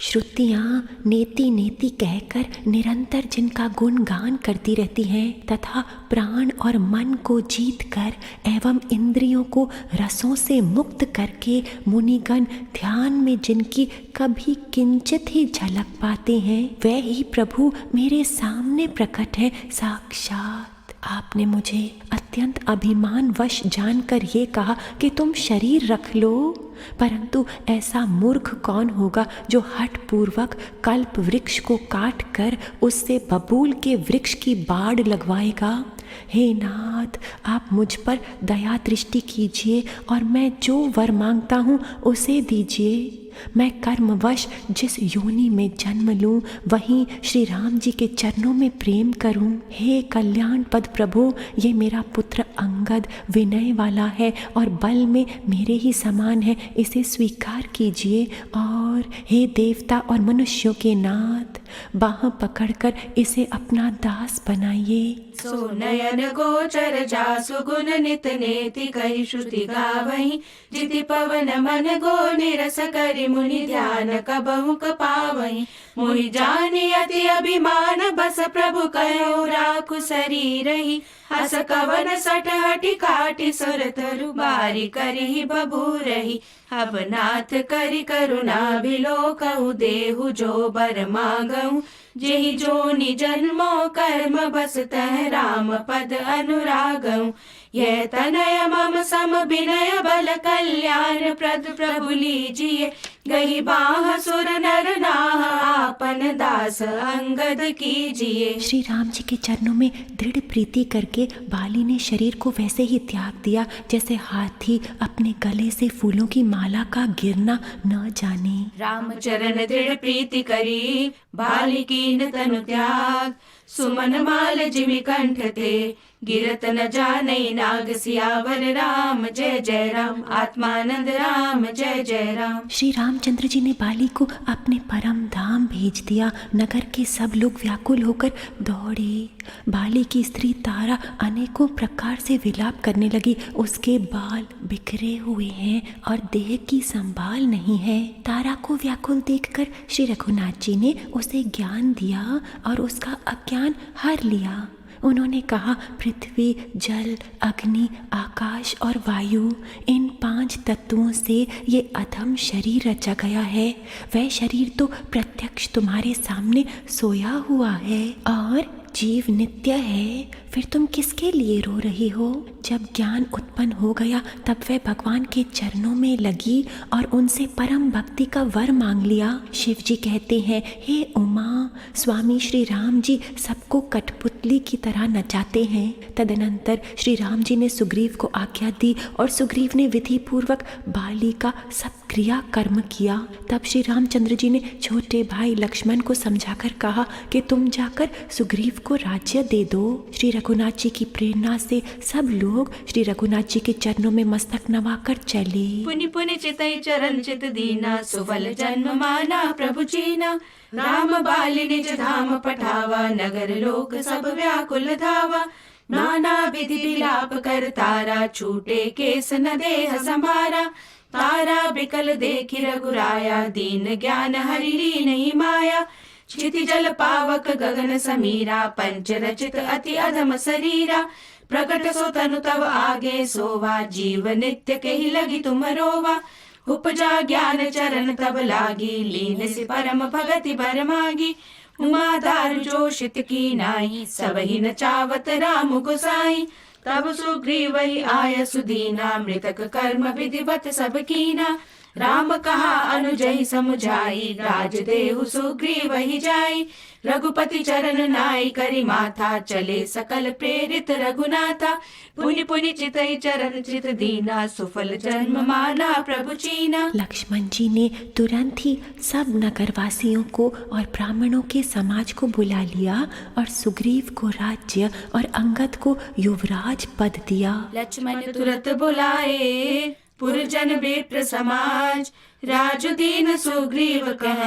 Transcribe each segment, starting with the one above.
श्रुतियाँ नेति नेति कहकर निरंतर जिनका गुणगान करती रहती हैं तथा प्राण और मन को जीत कर एवं इंद्रियों को रसों से मुक्त करके मुनिगण ध्यान में जिनकी कभी किंचित ही झलक पाते हैं, वह ही प्रभु मेरे सामने प्रकट है साक्षात। आपने मुझे अत्यंत अभिमानवश जानकर ये कहा कि तुम शरीर रख लो, परंतु ऐसा मूर्ख कौन होगा जो हठ पूर्वक कल्प वृक्ष को काट कर उससे बबूल के वृक्ष की बाड़ लगवाएगा। हे नाथ, आप मुझ पर दया दृष्टि कीजिए और मैं जो वर मांगता हूँ उसे दीजिए। मैं कर्मवश जिस योनि में जन्म लूं वहीं श्री राम जी के चरणों में प्रेम करूं। हे कल्याण पद प्रभु, ये मेरा पुत्र अंगद विनय वाला है और बल में मेरे ही समान है, इसे स्वीकार कीजिए। और हे देवता और मनुष्यों के नाथ, बाह पकड़कर इसे अपना दास बनाइए। सो नयन गोचर जासु गुण नित नेति कहि श्रुति गावहीं, जिति पवन मन गो निरस करि मुनि ध्यान कबहु पावहीं। मोहि जानि अति अभिमान बस प्रभु कहो राखु शरीरहि, हस कवन सठ हठि काटि सुर तरु बारी करिहि बबूरहि। अब नाथ करि करुणा बिलोकहु, देहु जो बर मांगहु, जेहि जोनि जन्मो कर्म बस तह राम पद अनुरागहु। यह तनय मम सम विनय बल कल्याण प्रद प्रभु लीजिए, गही बाह सुर नर नाह आपन दास अंगद कीजिए। श्री राम जी के चरणों में दृढ़ प्रीति करके बाली ने शरीर को वैसे ही त्याग दिया जैसे हाथी अपने गले से फूलों की माला का गिरना न जाने। राम चरण दृढ़ प्रीति करी बाली कीन तनु त्याग, सुमन माल जिमि कंठ थे गिरत न जाने नाग। सियावर राम जय जय राम, आत्मानंद राम जय जय राम। श्री रामचंद्र जी ने बाली को अपने परम धाम भेज दिया। नगर के सब लोग व्याकुल होकर दौड़े। बाली की स्त्री तारा अनेकों प्रकार से विलाप करने लगी। उसके बाल बिखरे हुए हैं और देह की संभाल नहीं है। तारा को व्याकुल देखकर श्री रघुनाथ जी ने उसे ज्ञान दिया और उसका अज्ञान हर लिया। उन्होंने कहा, पृथ्वी, जल, अग्नि, आकाश और वायु, इन 5 तत्वों से ये अधम शरीर रचा गया है। वह शरीर तो प्रत्यक्ष तुम्हारे सामने सोया हुआ है और जीव नित्य है। फिर तुम किसके लिए रो रही हो? जब ज्ञान उत्पन्न हो गया तब वह भगवान के चरणों में लगी और उनसे परम भक्ति का वर मांग लिया। शिव जी कहते हैं, हे उमा, स्वामी श्री राम जी सबको कठपुतली की तरह नचाते हैं। तदनंतर श्री राम जी ने सुग्रीव को आज्ञा दी और सुग्रीव ने विधि पूर्वक बाली का सब क्रिया कर्म किया। तब श्री रामचंद्र जी ने छोटे भाई लक्ष्मण को समझाकर कहा कि तुम जाकर सुग्रीव को राज्य दे दो। श्री रघुनाथ जी की प्रेरणा से सब लोग श्री रघुनाथ जी के चरणों में मस्तक नवाकर चले। पुनि पुनि चितई चरण चित दीना, सुफल जन्म माना प्रभु चीना। राम बाली निज धाम पठावा, नगर लोक सब व्याकुल धावा। नाना विधि विलाप कर तारा, छूटे केस न देह संभारा। तारा बिकल देखि रघुराया, दीन ज्ञान हरि लीन्हि माया। क्षिति जल पावक गगन समीरा, पंच रचित अति अधम शरीरा। प्रकट सो तनु तव आगे सोवा, जीव नित्य के ही लगी तुम रोवा। उपजा ज्ञान चरण तब लागी, लीन से परम भगति बर मागी। उमाधार जोशित की नाई, सब ही नचावत राम गोसाई। तब सुग्रीव आय सुदीना, मृतक कर्म विधिवत सब कीना। राम कहा अनुजहि समुझाई, राज देहु सुग्रीव ही जाई। रघुपति चरण नाई करि माथा, चले सकल प्रेरित रघुनाथा। पुनि पुनि चितई चरण चित दीना, सुफल जन्म माना प्रभु चीना। लक्ष्मण जी ने तुरंत ही सब नगरवासियों को और ब्राह्मणों के समाज को बुला लिया और सुग्रीव को राज्य और अंगद को युवराज पद दिया। लक्ष्मण तुरत बुलाए पुरजन विप्र समाज, राजुदीन सुग्रीव कह,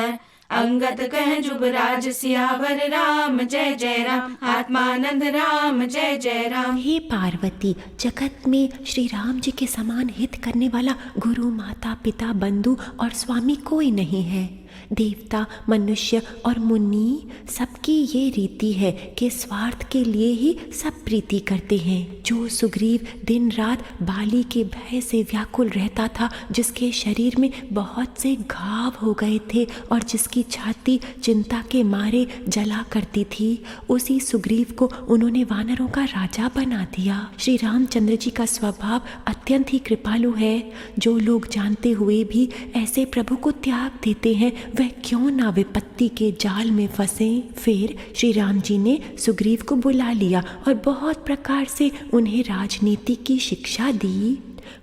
अंगद कह जुबराज। सियावर राम जय जय राम, आत्मानंद राम जय जय राम। हे पार्वती, जगत में श्री राम जी के समान हित करने वाला गुरु, माता, पिता, बंधु और स्वामी कोई नहीं है। देवता, मनुष्य और मुनि सबकी ये रीति है कि स्वार्थ के लिए ही सब प्रीति करते हैं। जो सुग्रीव दिन रात बाली के भय से व्याकुल रहता था, जिसके शरीर में बहुत से घाव हो गए थे और जिसकी छाती चिंता के मारे जला करती थी, उसी सुग्रीव को उन्होंने वानरों का राजा बना दिया। श्री रामचंद्र जी का स्वभाव अत्यंत ही कृपालु है। जो लोग जानते हुए भी ऐसे प्रभु को त्याग देते हैं, वह क्यों ना विपत्ति के जाल में फंसे। फिर श्री राम जी ने सुग्रीव को बुला लिया और बहुत प्रकार से उन्हें राजनीति की शिक्षा दी।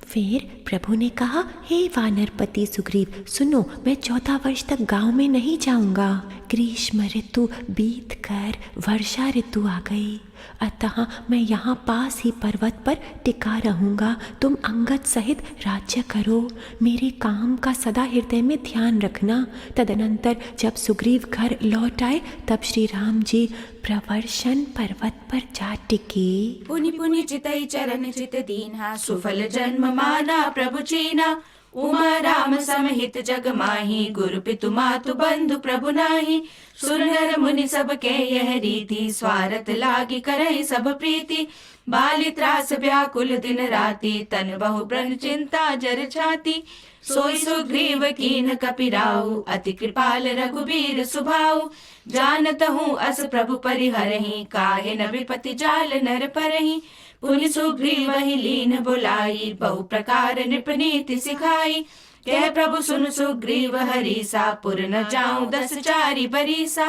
फिर प्रभु ने कहा, हे वानरपति सुग्रीव, सुनो, मैं 14 वर्ष तक गांव में नहीं जाऊंगा। ग्रीष्म ऋतु बीत कर वर्षा ऋतु आ गई, अतः मैं यहाँ पास ही पर्वत पर टिका रहूँगा। तुम अंगद सहित राज्य करो, मेरे काम का सदा हृदय में ध्यान रखना। तदनंतर जब सुग्रीव घर लौट आए, तब श्री राम जी प्रवर्षण पर्वत पर जा टिके। पुनि पुनि चितई चरण चित दीन्हा, सुफल जन्म माना प्रभु चीना। उमा राम समहित जग माही, गुरु पितु मातु बंधु प्रभु नाही। सुर नर मुनि सब के यह रीति, स्वार्थ लागी करहि सब प्रीति। बाली त्रास व्याकुल दिन राति, तन बहु प्रण चिंता जर छाती। सोई सुग्रीव कीन कपिराऊ, अति कृपाल रघुबीर सुभाऊ। जानत हूँ अस प्रभु परिहरहि, काहे न विपति जाल नर परहि। पुनि सुग्रीव ही लीन बुलाई, बहु प्रकार नृप नीति सिखाई। कह प्रभु सुन सुग्रीव हरीसा, पुर न जाऊं 10 चारि बरीसा।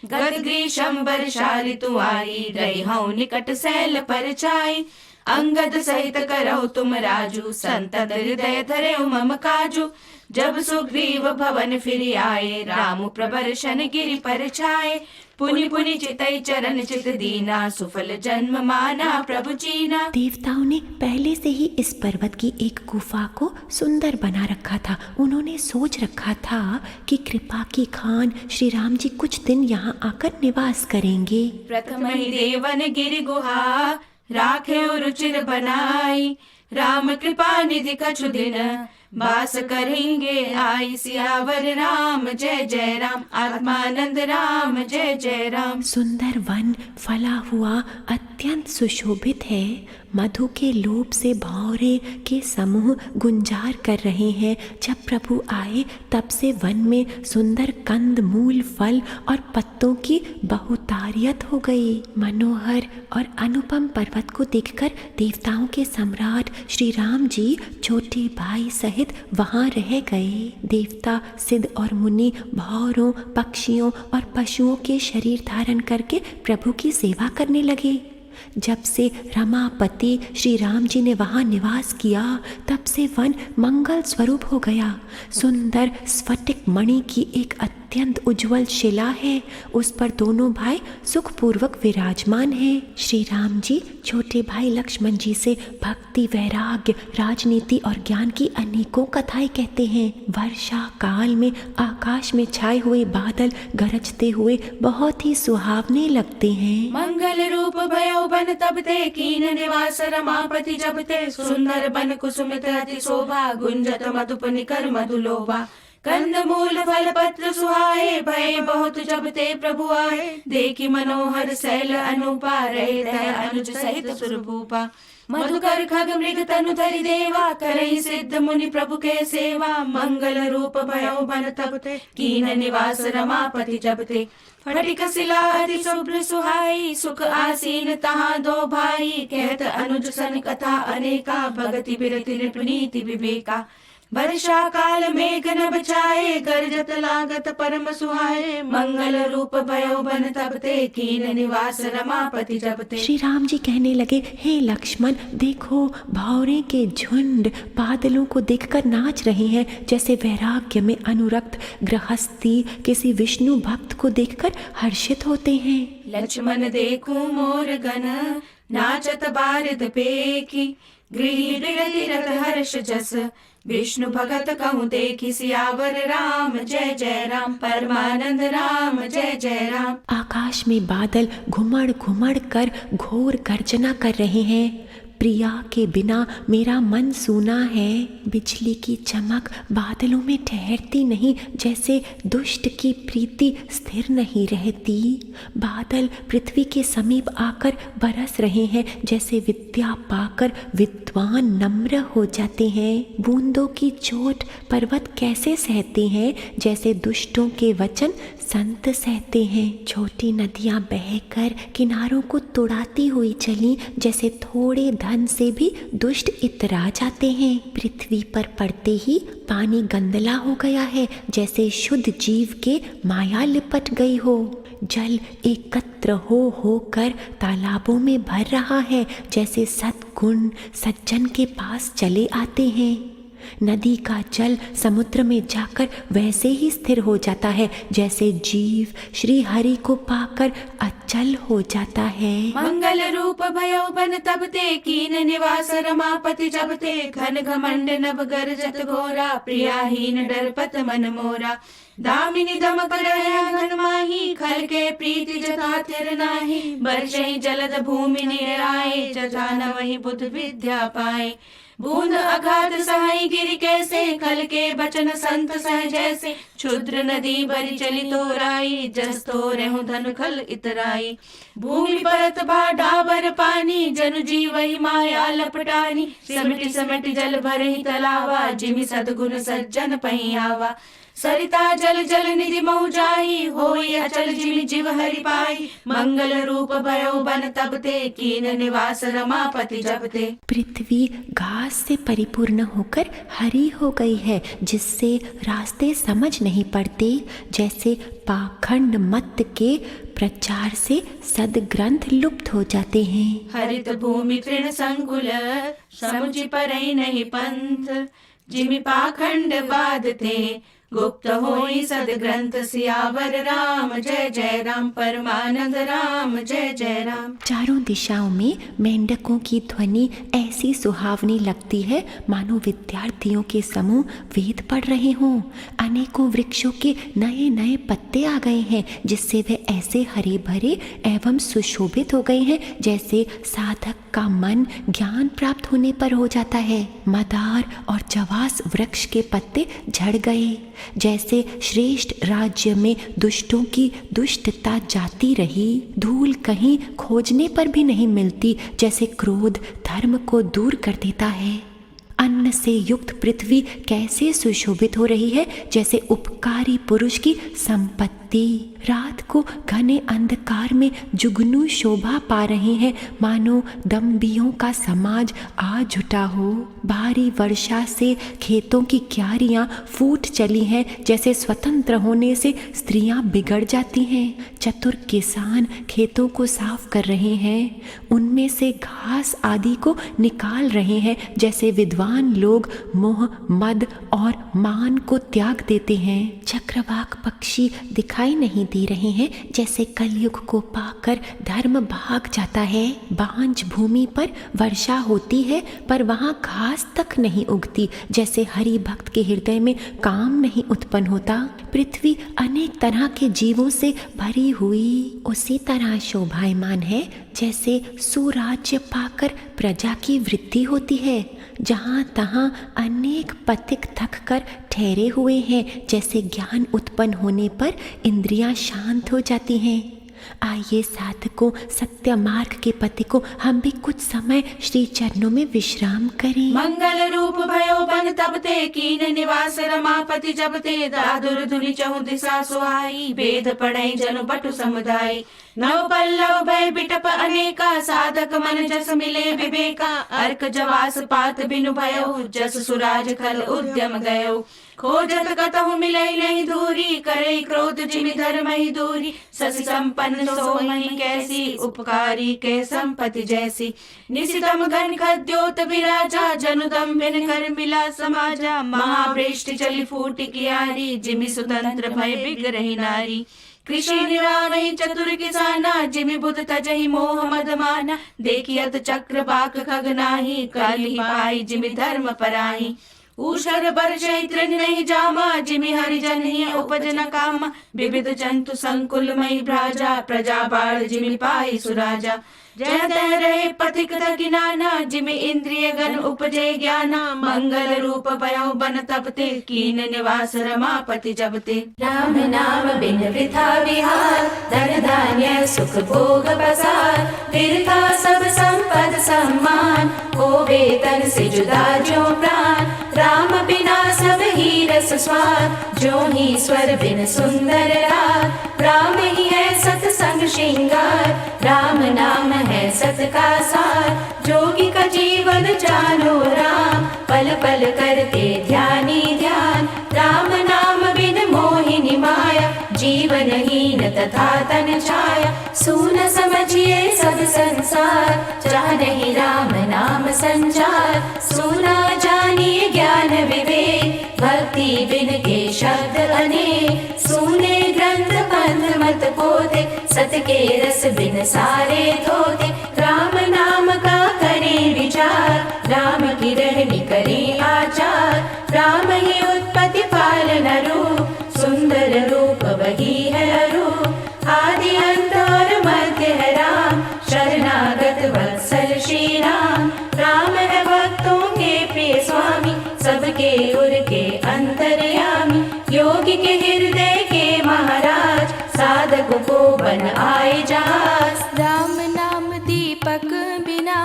गत ग्रीष्म वर्षा ऋतु आई, रही हूँ निकट सैल पर छाई। अंगद सहित करहु तुम राजू, संतत हृदय धरे मम काजू। जब सुग्रीव भवन फिर आए, राम प्रबर्शन गिरि पर छाए। पुनि पुनि चितई चरण चित दीना, सुफल जन्म माना प्रभु चीना। देवताओं ने पहले से ही इस पर्वत की एक गुफा को सुंदर बना रखा था। उन्होंने सोच रखा था कि कृपा की खान श्री राम जी कुछ दिन यहाँ आकर निवास करेंगे। प्रथम ही देवन गिरि गुहा, राखे रुचिर बनाई। राम कृपा निधि कछु दिन, बास करेंगे आई। सियावर राम जय जय राम, आत्मानंद राम जय जय राम। सुंदर वन फला हुआ अत्यंत सुशोभित है। मधु के लोभ से भौरे के समूह गुंजार कर रहे हैं। जब प्रभु आए, तब से वन में सुंदर कंद मूल फल और पत्तों की बहुतायत हो गई। मनोहर और अनुपम पर्वत को देखकर देवताओं के सम्राट श्री राम जी छोटे भाई सहित वहाँ रह गए। देवता, सिद्ध और मुनि भौरों, पक्षियों और पशुओं के शरीर धारण करके प्रभु की सेवा करने लगे। जब से रमापति श्री राम जी ने वहाँ निवास किया, तब से वन मंगल स्वरूप हो गया। सुंदर स्फटिक मणि की एक अत्यंत उज्जवल शिला है, उस पर दोनों भाई सुखपूर्वक विराजमान हैं। श्री राम जी छोटे भाई लक्ष्मण जी से भक्ति, वैराग्य, राजनीति और ज्ञान की अनेकों कथाएं कहते हैं। वर्षा काल में आकाश में छाए हुए बादल गरजते हुए बहुत ही सुहावने लगते हैं। मंगल रूप भयो बन तब ते, कीन निवास रमापति जब ते। सुंदर बन कुसुमित अति शोभा, गुंजत मधुप निकर मधुलोभा। कंद मूल फल पत्र सुहाए, भय बहुत जब ते प्रभु आए। देखी मनोहर शैल अनुपा, रहे तह अनुज सहित सुरभूपा। मधुकर खग मृग तनु धरि देवा, करहि सिद्ध मुनि प्रभु के सेवा। मंगल रूप भयो बन तब ते, कीन निवास रमापति जब ते। फटिक शिला अति शुभ्र सुहाई, सुख आसीन तहाँ दो भाई। कहत अनुज सन कथा अनेका, भगति बिरति नृप नीति विवेका। वर्षा काल मेघ न बचाए, गरजत लागत परम सुहाए। मंगल रूप भयो बन तब ते, कीन निवास रमापति जब ते। श्री राम जी कहने लगे, हे लक्ष्मण, देखो भौरे के झुंड बादलों को देखकर नाच रहे हैं, जैसे वैराग्य में अनुरक्त गृहस्थी किसी विष्णु भक्त को देखकर हर्षित होते हैं। लक्ष्मण देखूं मोर गण, नाचत बारिद पेकी। गृही बिरति रत हर्ष जस, विष्णु भगत कहूँ देखी। सियावर राम जय जय राम, परमानंद राम जय जय राम। आकाश में बादल घुमड़ घुमड़ कर घोर गर्जना कर रहे हैं। प्रिया के बिना मेरा मन सूना है। बिजली की चमक बादलों में ठहरती नहीं, जैसे दुष्ट की प्रीति स्थिर नहीं रहती। बादल पृथ्वी के समीप आकर बरस रहे हैं, जैसे विद्या पाकर विद्वान नम्र हो जाते हैं। बूंदों की चोट पर्वत कैसे सहते हैं, जैसे दुष्टों के वचन संत सहते हैं। छोटी नदियां बहकर किनारों को तुड़ाती हुई चली, जैसे थोड़े धन से भी दुष्ट इतरा जाते हैं। पृथ्वी पर पड़ते ही पानी गंदला हो गया है, जैसे शुद्ध जीव के माया लिपट गई हो। जल एकत्र होकर तालाबों में भर रहा है, जैसे सद्गुण सज्जन के पास चले आते हैं। नदी का जल समुद्र में जाकर वैसे ही स्थिर हो जाता है, जैसे जीव श्री हरि को पाकर अचल हो जाता है। मंगल रूप भयो बन तब ते, कीन निवास रमापति जब ते। घन घमंड नभ गरजत घोरा, प्रियाहीन डरपत मन मोरा। दामिनी दमक रहे घन माही, खल के प्रीति जथा तिर नाही। बरसहि जलद भूमि निराए, जथा न वही बुध विद्या पाए। बूंद अगाध सहाई गिरि कैसे, खल के बचन संत सह जैसे। क्षुद्र नदी बरी चली तोराई, जस तोरहु धन खल इतराई। भूमि परत भा डाबर पानी, जनु जीवहि माया लपटानी। सिमटि सिमटि जल भरहि तलावा, जिमि सद्गुण सज्जन पहि आवा। सरिता जल जल निधि महु जाई, होई अचल जिमि जीव हरि पाई। मंगल रूप भयो बन तब ते, कीन निवास रमापति जब ते। पृथ्वी घास से परिपूर्ण होकर हरी हो गई है, जिससे रास्ते समझ नहीं पड़ते। जैसे पाखंड मत के प्रचार से सदग्रंथ लुप्त हो जाते हैं। हरित भूमि तृण संकुल, समुझि परई नहीं पंथ। जिमि पाखंड बाधते, गुप्त होई सदग्रंथ। सियावर राम जय जय राम, परमानंद राम जय जय राम। चारों दिशाओं में मेंढकों की ध्वनि ऐसी सुहावनी लगती है, मानो विद्यार्थियों के समूह वेद पढ़ रहे हों। अनेकों वृक्षों के नए नए पत्ते आ गए हैं, जिससे वे ऐसे हरे भरे एवं सुशोभित हो गए हैं, जैसे साधक का मन ज्ञान प्राप्त होने पर हो जाता है। मदार और जवास वृक्ष के पत्ते झड़ गए, जैसे श्रेष्ठ राज्य में दुष्टों की दुष्टता जाती रही। धूल कहीं खोजने पर भी नहीं मिलती, जैसे क्रोध धर्म को दूर कर देता है। अन्न से युक्त पृथ्वी कैसे सुशोभित हो रही है, जैसे उपकारी पुरुष की संपत्ति। रात को घने अंधकार में जुगनू शोभा पा रहे हैं, मानो दम्भियों का समाज आ जुटा हो। भारी वर्षा से खेतों की क्यारियां फूट चली हैं, जैसे स्वतंत्र होने से स्त्रियां बिगड़ जाती हैं। चतुर किसान खेतों को साफ कर रहे हैं, उनमें से घास आदि को निकाल रहे हैं, जैसे विद्वान लोग मोह मद और मान को त्याग देते हैं। चक्रवाक पक्षी दिखाई नहीं दे रहे हैं, जैसे कलयुग को पाकर धर्म भाग जाता है। बांझ भूमि पर वर्षा होती है, पर वहां घास तक नहीं उगती, जैसे हरि भक्त के हृदय में काम नहीं उत्पन्न होता। पृथ्वी अनेक तरह के जीवों से भरी हुई उसी तरह शोभायमान है, जैसे सुराज्य पाकर प्रजा की वृद्धि होती है। जहाँ तहाँ अनेक पथिक थक कर ठहरे हुए हैं, जैसे ज्ञान उत्पन्न होने पर इंद्रियां शांत हो जाती हैं। आइए साधकों, सत्य मार्ग के पति को हम भी कुछ समय श्री चरणों में विश्राम करें। मंगल रूप भयो बन तब ते, कीन निवास रमापति जब ते। दादुर धुनि चहु दिशा सुहाई, वेद पढ़ई जनु बटु समुदाय। नव पल्लव भय बिटप अनेका, साधक मन जस मिले विवेका। अर्क जवास पात बिनु भयो, जस सुराज खल उद्यम गयो। खोजत कतहु मिलई नहीं दूरी, करई क्रोध जिमि धर्महि दूरी। शशि संपन्न सोमहि कैसी, उपकारी के संपत्ति जैसी। निशितम घन खद्योत विराजा, जनुदम बिन कर मिला समाजा। महावृष्टि चली फूटी कियारी, जिमि सुतंत्र भय बिगरहि नारी। कृषि निरामहि चतुर किसाना, जिमि बुध तजहि मोह मद माना। देखियत चक्र बाक खगनाही, कलहि पाई जिमि धर्म पराही। ऊषर बरसहि तृण नहीं जामा, जिमि हरिजन ही उपज न कामा। विविध जंतु संकुल मई भ्राजा, प्रजा बाढ़ जिमि पाई सुराजा। जय तय रहे पथिक थकी नाना, जिमि इंद्रिय गण उपजे ज्ञाना। मंगल रूप भयो बन तपते, कीन निवास रमापति जबते। राम नाम बिन वृथा विहार, धन धान्य सुख भोग पसार। वृथा सब संपद सम्मान, होवे तन से जुदा जो प्राण। राम बिना सब ही रस स्वाद, जो ही स्वर बिन सुंदर राग। राम ही है सत्संग श्रृंगार, राम नाम है सत का सार। जोगी का जीवन जानो राम, पल पल करते ध्यानी ध्यान। राम नाम बिन मोहिनी माया, जीवन हीन तथा तन छाया। सुन समझिए सब संसार, चाह नहीं राम नाम संचार। सुना जानिए ज्ञान विवेक, भक्ति बिन के शब्द अनेक। सुने ग्रंथ पंथ मत पोते, सत के रस बिन सारे धोते। राम नाम का करें विचार, राम की रहनी करें आचार। राम ही उत्पत्ति पालन रूप, सुंदर रूप वही है अरूप। आदि अंत और मध्य है राम, शरणागत वत्सल श्री राम। राम है भक्तों के प्रिय स्वामी, सबके उर के अंतर्यामी। योगी के हृदय के महाराज, साधक को बन आए जहाज। राम नाम दीपक बिना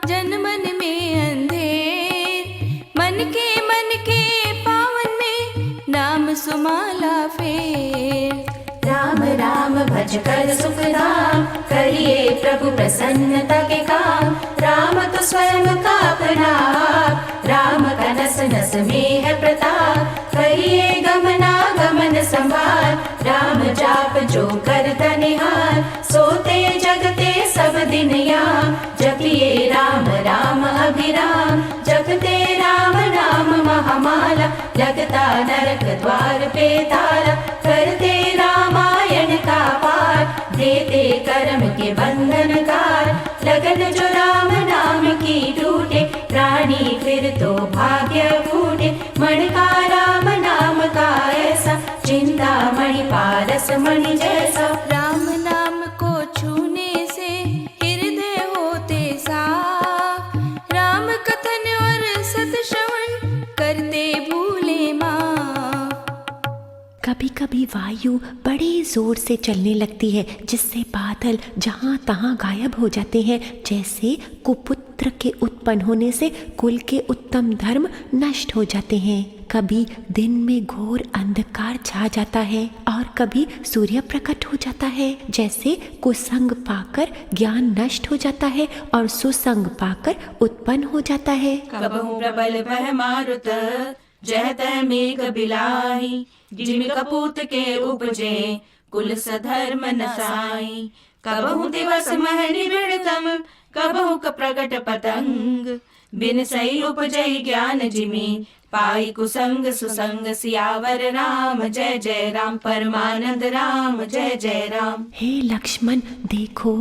जन मन में अंधेर। मन के पावन में नाम सुमाला फेर। राम राम भज कर सुख धाम, करिए प्रभु प्रसन्नता के काम। राम तो स्वयं का अपना आप, राम का नस नस में है प्रताप। करिए गमना गमन संभाल, राम जाप जो करता निहाल। सोते जगते सब दिन याम, जपिए राम राम अभिराम। जपते राम नाम महामाला, लगता नरक द्वार पे ताला। करते रामायण का पाठ, देते कर्म के बंधन कार। लगन जो राम नाम की टूटे, प्राणी फिर तो भाग्य फूटे। मन का राम नाम का ऐसा, चिंता मणि पारस मणि जैसा। राम नाम को छूने से हृदय होते साफ। राम कथन और सत श्रवण करते भूले माफ। कभी कभी वायु बड़े जोर से चलने लगती है, जिससे बादल जहाँ तहाँ गायब हो जाते हैं। जैसे कुपुत्र के उत्पन्न होने से कुल के उत्तम धर्म नष्ट हो जाते हैं। कभी दिन में घोर अंधकार छा जाता है और कभी सूर्य प्रकट हो जाता है। जैसे कुसंग पाकर ज्ञान नष्ट हो जाता है और सुसंग पाकर उत्पन्न हो जाता है। कबहु प्रबल भय मारुत, जह तह मेघ बिलाही। जिमि कपूत के उपजे, कुल सधर्म नसाई। कबहु दिवस मह निबिड़तम, कबहु प्रगट पतंग। बिन सही उपजई ज्ञान जिमि, पाई कुसंग सुसंग। सियावर राम जय जय राम, परमानंद राम जय जय राम। हे लक्ष्मण, देखो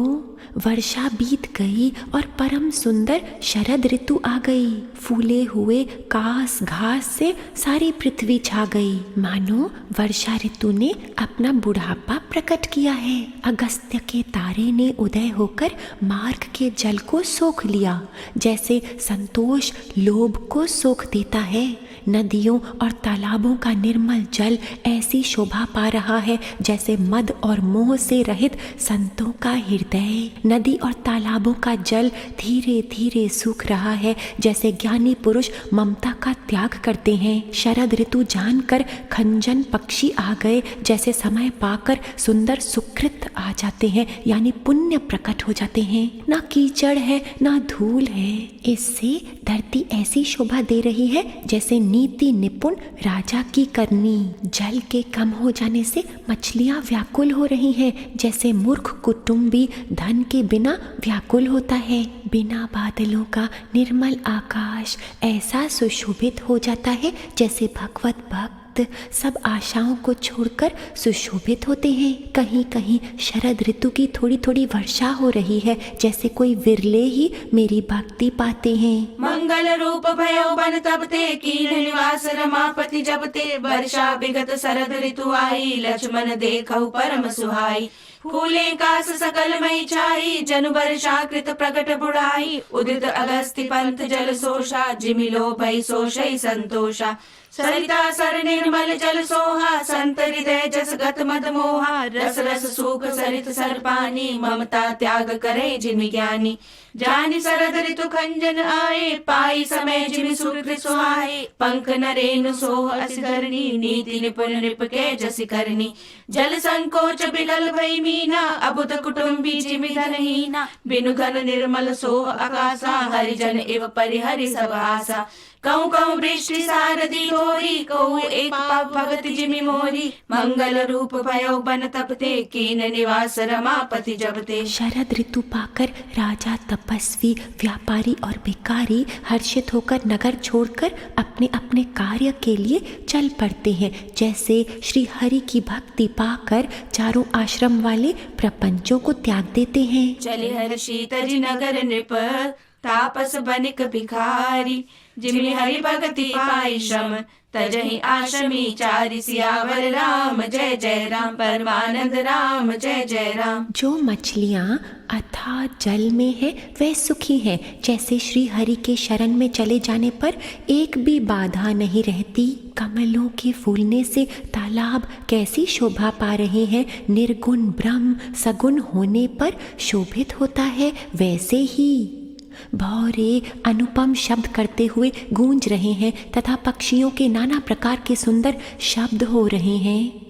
वर्षा बीत गई और परम सुंदर शरद ऋतु आ गई। फूले हुए कास घास से सारी पृथ्वी छा गई। मानो वर्षा ऋतु ने अपना बुढ़ापा प्रकट किया है। अगस्त्य के तारे ने उदय होकर मार्ग के जल को सोख लिया। जैसे संतोष लोभ को सोख देता है, नदियों और तालाबों का निर्मल जल ऐसी शोभा पा रहा है जैसे मद और मोह से रहित संतों का हृदय। नदी और तालाबों का जल धीरे धीरे सूख रहा है जैसे ज्ञानी पुरुष ममता का त्याग करते हैं। शरद ऋतु जानकर खंजन पक्षी आ गए, जैसे समय पाकर सुंदर सुकृत आ जाते हैं, यानी पुण्य प्रकट हो जाते हैं। ना कीचड़ है ना धूल है, इससे धरती ऐसी शोभा दे रही है जैसे नीति निपुण राजा की करनी। जल के कम हो जाने से मछलियां व्याकुल हो रही हैं, जैसे मूर्ख कुटुंबी धन के बिना व्याकुल होता है। बिना बादलों का निर्मल आकाश ऐसा सुशोभित हो जाता है जैसे भगवत भक्त वक्त सब आशाओं को छोड़कर सुशोभित होते हैं। कहीं कहीं शरद ऋतु की थोड़ी थोड़ी वर्षा हो रही है, जैसे कोई विरले ही मेरी भक्ति पाते हैं। मंगल रूप भयो बन तब ते, कीन निवास रमापति जब ते। वर्षा विगत शरद ऋतु आई, लक्ष्मण देखौ परम सुहाई। फूले कास सकल मई छाई, जनु वर्षा कृत प्रकट बुढ़ाई। उदित अगस्त्य पंथ जल सोषा, जिमिलो भई सोषई संतोषा। सरिता सर निर्मल जल सोहा, संत हृदय जस गत मद मोहा। रस रस सूख सरित सर पानी, ममता त्याग करे जिमि ज्ञानी। जानि शरद ऋतु खंजन आए, पाई समय जिमि सुकृत सुहाए। पंख नरेनु सोह अस धरणी, नीति निपुण नृप के जसि करनी। जल संकोच बिगल भई मीना, अबुध कुटुंबी जिमि धनहीना। बिनु घन निर्मल सोह आकाशा, हरिजन इव परिहरि सब आशा। कहूँ कहूँ वृष्टि सारदी होरी, कहूँ एक पाप भगत जिमि मोरी। मंगल रूप भयो बन तपते, कीन निवास रमापति जबते। शरद ऋतु पाकर राजा, तपस्वी, व्यापारी और भिखारी हर्षित होकर नगर छोड़कर अपने अपने कार्य के लिए चल पड़ते हैं। जैसे श्री हरि की भक्ति पाकर चारों आश्रम वाले प्रपंचों को त्याग देते हैं। चले हर्षि तजि नगर नृप, तापस बनिक भिखारी। जिमि हरि भगति पाई श्रम, तजहि आश्रमी चारि। सियावर राम जय जय राम, परमानंद राम जय जय राम। जो मछलियाँ अथाह जल में है वह सुखी हैं, जैसे श्री हरि के शरण में चले जाने पर एक भी बाधा नहीं रहती। कमलों के फूलने से तालाब कैसी शोभा पा रहे हैं, निर्गुण ब्रह्म सगुण होने पर शोभित होता है, वैसे ही भौरे अनुपम शब्द करते हुए गूंज रहे हैं तथा पक्षियों के नाना प्रकार के सुंदर शब्द हो रहे हैं।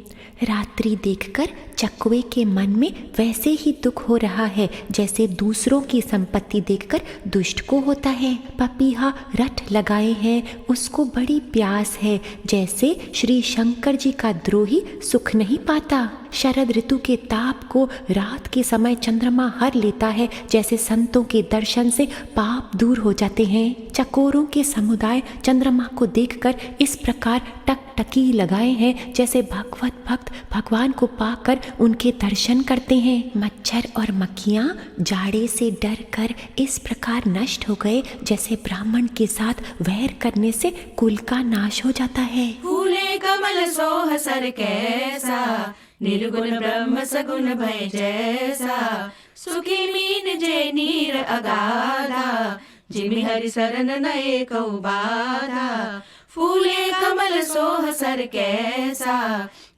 रात्रि देखकर चकवे के मन में वैसे ही दुख हो रहा है, जैसे दूसरों की संपत्ति देखकर दुष्ट को होता है। पपीहा रट लगाए हैं, उसको बड़ी प्यास है, जैसे श्री शंकर जी का द्रोही सुख नहीं पाता। शरद ऋतु के ताप को रात के समय चंद्रमा हर लेता है, जैसे संतों के दर्शन से पाप दूर हो जाते हैं। चकोरों के समुदाय चंद्रमा को देखकर इस प्रकार टकटकी लगाए हैं, जैसे भगवत भक्त भगवान को पाकर उनके दर्शन करते हैं। मच्छर और मक्खियाँ जाड़े से डर कर इस प्रकार नष्ट हो गए, जैसे ब्राह्मण के साथ वैर करने से कुल का नाश हो जाता है। फूले कमल सोह सर कैसा, निर्गुण ब्रह्म सगुण भय जैसा। सुखी मीन जय नीर अगाधा, जिमि हरि शरण नए कौ बाधा। फूले कमल सोह सर कैसा,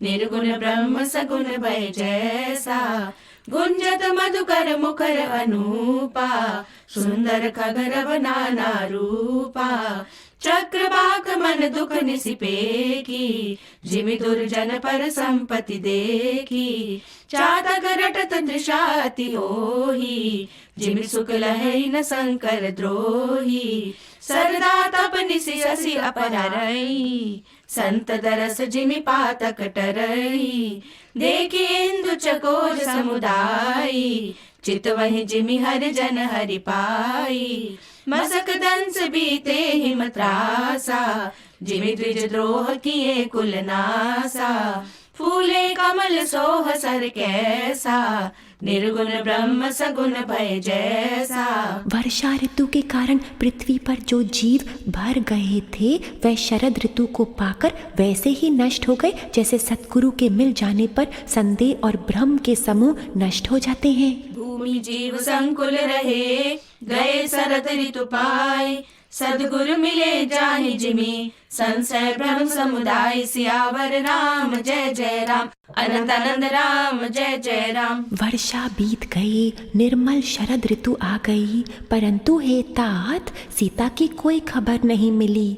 निर्गुण ब्रह्म सगुण भय जैसा। गुंजत मधुकर मुखर अनूपा, सुंदर खगरव नाना रूपा। चक्रवाक मन दुख निसिपे की, जिमि दुर्जन पर संपत्ति देखी। चातक रटत दृशाति होही, जिमि सुख लहै न शंकर द्रोही। सरदा तप निसि शशि अपहरई, संत दरस जिमि पातक टरई। देखि इंदु चकोर समुदायी, चित वहि जिमि हरि जन हरि पाई। मसक दंस बीते हिम त्रासा, जिमि द्विज द्रोह किए कुल नासा। फूले कमल सोह सर कैसा, निर्गुण ब्रह्म सगुण भय जैसा। वर्षा ऋतु के कारण पृथ्वी पर जो जीव भर गए थे वह शरद ऋतु को पाकर वैसे ही नष्ट हो गए, जैसे सतगुरु के मिल जाने पर संदेह और भ्रम के समूह नष्ट हो जाते हैं। भूमि जीव संकुल रहे, गए शरद ऋतु पाए। सदगुरु मिले जाहि जिमि, संशय भ्रम समुदाय। सियावर राम जय जय राम, अनंत आनंद राम जय जय राम। वर्षा बीत गई, निर्मल शरद ऋतु आ गई, परंतु हे तात सीता की कोई खबर नहीं मिली।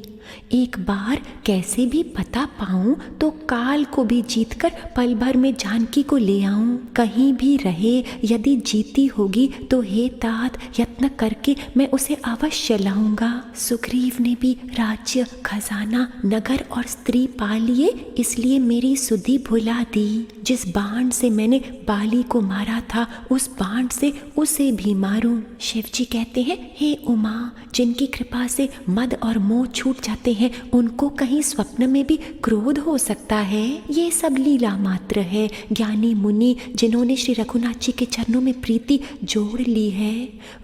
एक बार कैसे भी पता पाऊं तो काल को भी जीतकर पल भर में जानकी को ले आऊं। कहीं भी रहे यदि जीती होगी तो हे तात यत्न करके मैं उसे अवश्य लाऊंगा। सुग्रीव ने भी राज्य, खजाना, नगर और स्त्री पा लिए, इसलिए मेरी सुधि भुला दी। जिस बाण से मैंने बाली को मारा था उस बाण से उसे भी मारूं। शिव जी कहते हैं, हे उमा, जिनकी कृपा से मद और मोह छूट जाते हैं उनको कहीं स्वप्न में भी क्रोध हो सकता है। ये सब लीला मात्र है। ज्ञानी मुनि जिन्होंने श्री रघुनाथ जी के चरणों में प्रीति जोड़ ली है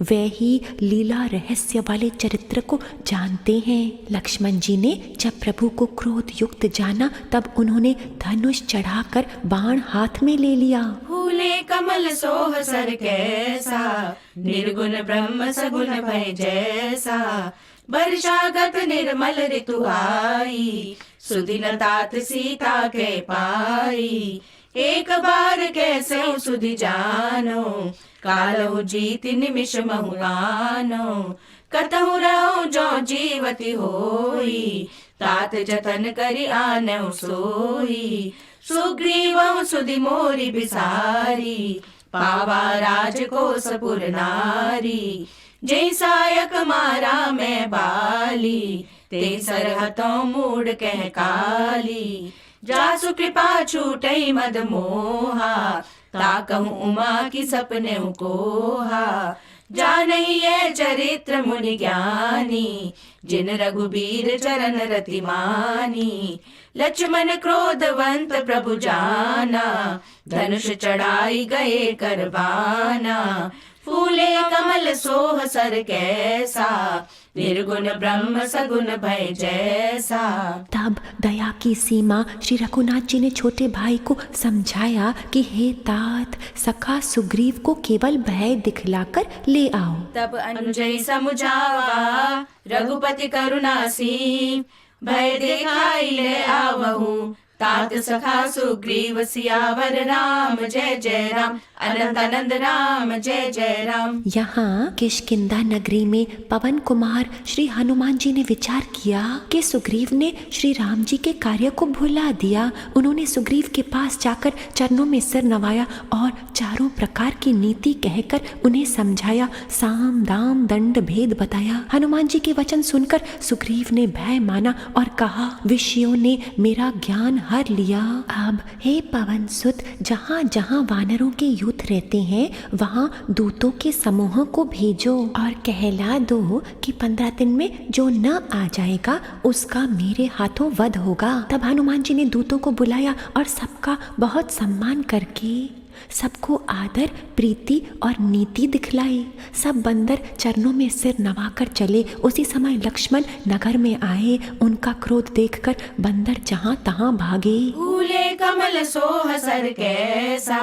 वे ही लीला रहस्य वाले चरित्र को जानते हैं। लक्ष्मण जी ने जब प्रभु को क्रोध युक्त जाना तब उन्होंने धनुष चढ़ाकर बाण हाथ में ले लिया। फूले कमल सोह सर कैसा, निर्गुण ब्रह्म सगुण भय जैसा। वर्षागत निर्मल ऋतु आई, सुदिन तात सीता के पाई। एक बार कैसे सुधि जानो, कालहु जीत निमिष महुआनो। कतहु रहो जो जीवती होई, तात जतन करि आनहु सोई। सुग्रीव सुधि मोरी बिसारी, पावा राजकोष पुर नारी। जय सायक मारा मैं बाली, ते सरहतों मूड कह काली। जासु कृपा छूटई मद मोहा, ताकहु उमा की सपने कोहा। जानहि ये चरित्र मुनि ज्ञानी, जिन रघुबीर चरण रति मानी। लक्ष्मण क्रोधवंत प्रभु जाना, धनुष चढ़ाई गए करबाना। फूले कमल सोह सर कैसा, निर्गुण ब्रह्म सगुण भय जैसा। तब दया की सीमा श्री रघुनाथ जी ने छोटे भाई को समझाया कि हे तात, सखा सुग्रीव को केवल भय दिखलाकर ले आओ। तब अनुजय समुझावा, रघुपति करुणासी। भय दिखाई ले आवहु, तात सखा सुग्रीव सियावर राम। जय जय राम, अनंत आनंद राम। जय जय राम। यहाँ किष्किंधा नगरी में पवन कुमार श्री हनुमान जी ने विचार किया कि सुग्रीव ने श्री राम जी के कार्य को भुला दिया। उन्होंने सुग्रीव के पास जाकर चरणों में सिर नवाया और चारों प्रकार की नीति कहकर उन्हें समझाया, साम दाम दंड भेद बताया। हनुमान जी के वचन सुनकर सुग्रीव ने भय माना और कहा, विषयों ने मेरा ज्ञान हर लिया। अब हे पवन सुत, जहाँ जहाँ वानरों के यूथ रहते हैं वहाँ दूतों के समूह को भेजो और कहला दो कि 15 दिन में जो न आ जाएगा उसका मेरे हाथों वध होगा। तब हनुमान जी ने दूतों को बुलाया और सबका बहुत सम्मान करके सबको आदर प्रीति और नीति दिखलाई। सब बंदर चरणों में सिर नवाकर चले। उसी समय लक्ष्मण नगर में आए। उनका क्रोध देखकर बंदर जहाँ तहाँ भागे। फूले कमल सोह सर कैसा,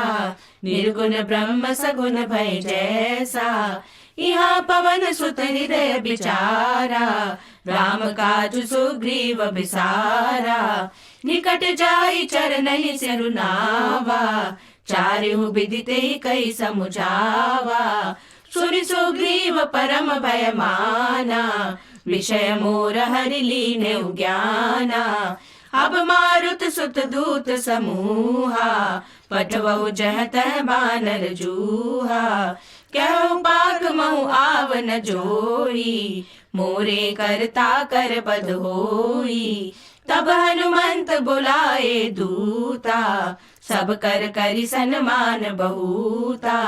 निर्गुण ब्रह्म सगुण भय जैसा। यहाँ पवन सुत हृदय बिचारा, राम काज सुग्रीव बिसारा। निकट जाई चरणहि सिरुनावा, चारिहु विदिते कई समुझावा। सुनि सुग्रीव परम भय माना, विषय मोर हरि लीने ज्ञाना। अब मारुत सुत दूत समूहा, पठवहु जह तह बानर जूहा। कहु पाक महु आवन जोई, मोरे करता कर पद होई। तब हनुमंत बुलाए दूता, सब कर करि सन्मान बहुता।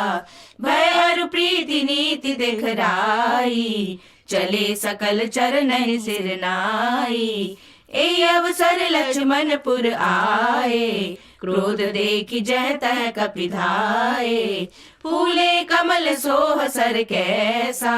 भय हरु प्रीति नीति दिखराई, चले सकल चरण सिर नाई। ए अवसर लक्ष्मण पुर आए, क्रोध देखि जह तह कपिधाए। फूले कमल सोह सर कैसा,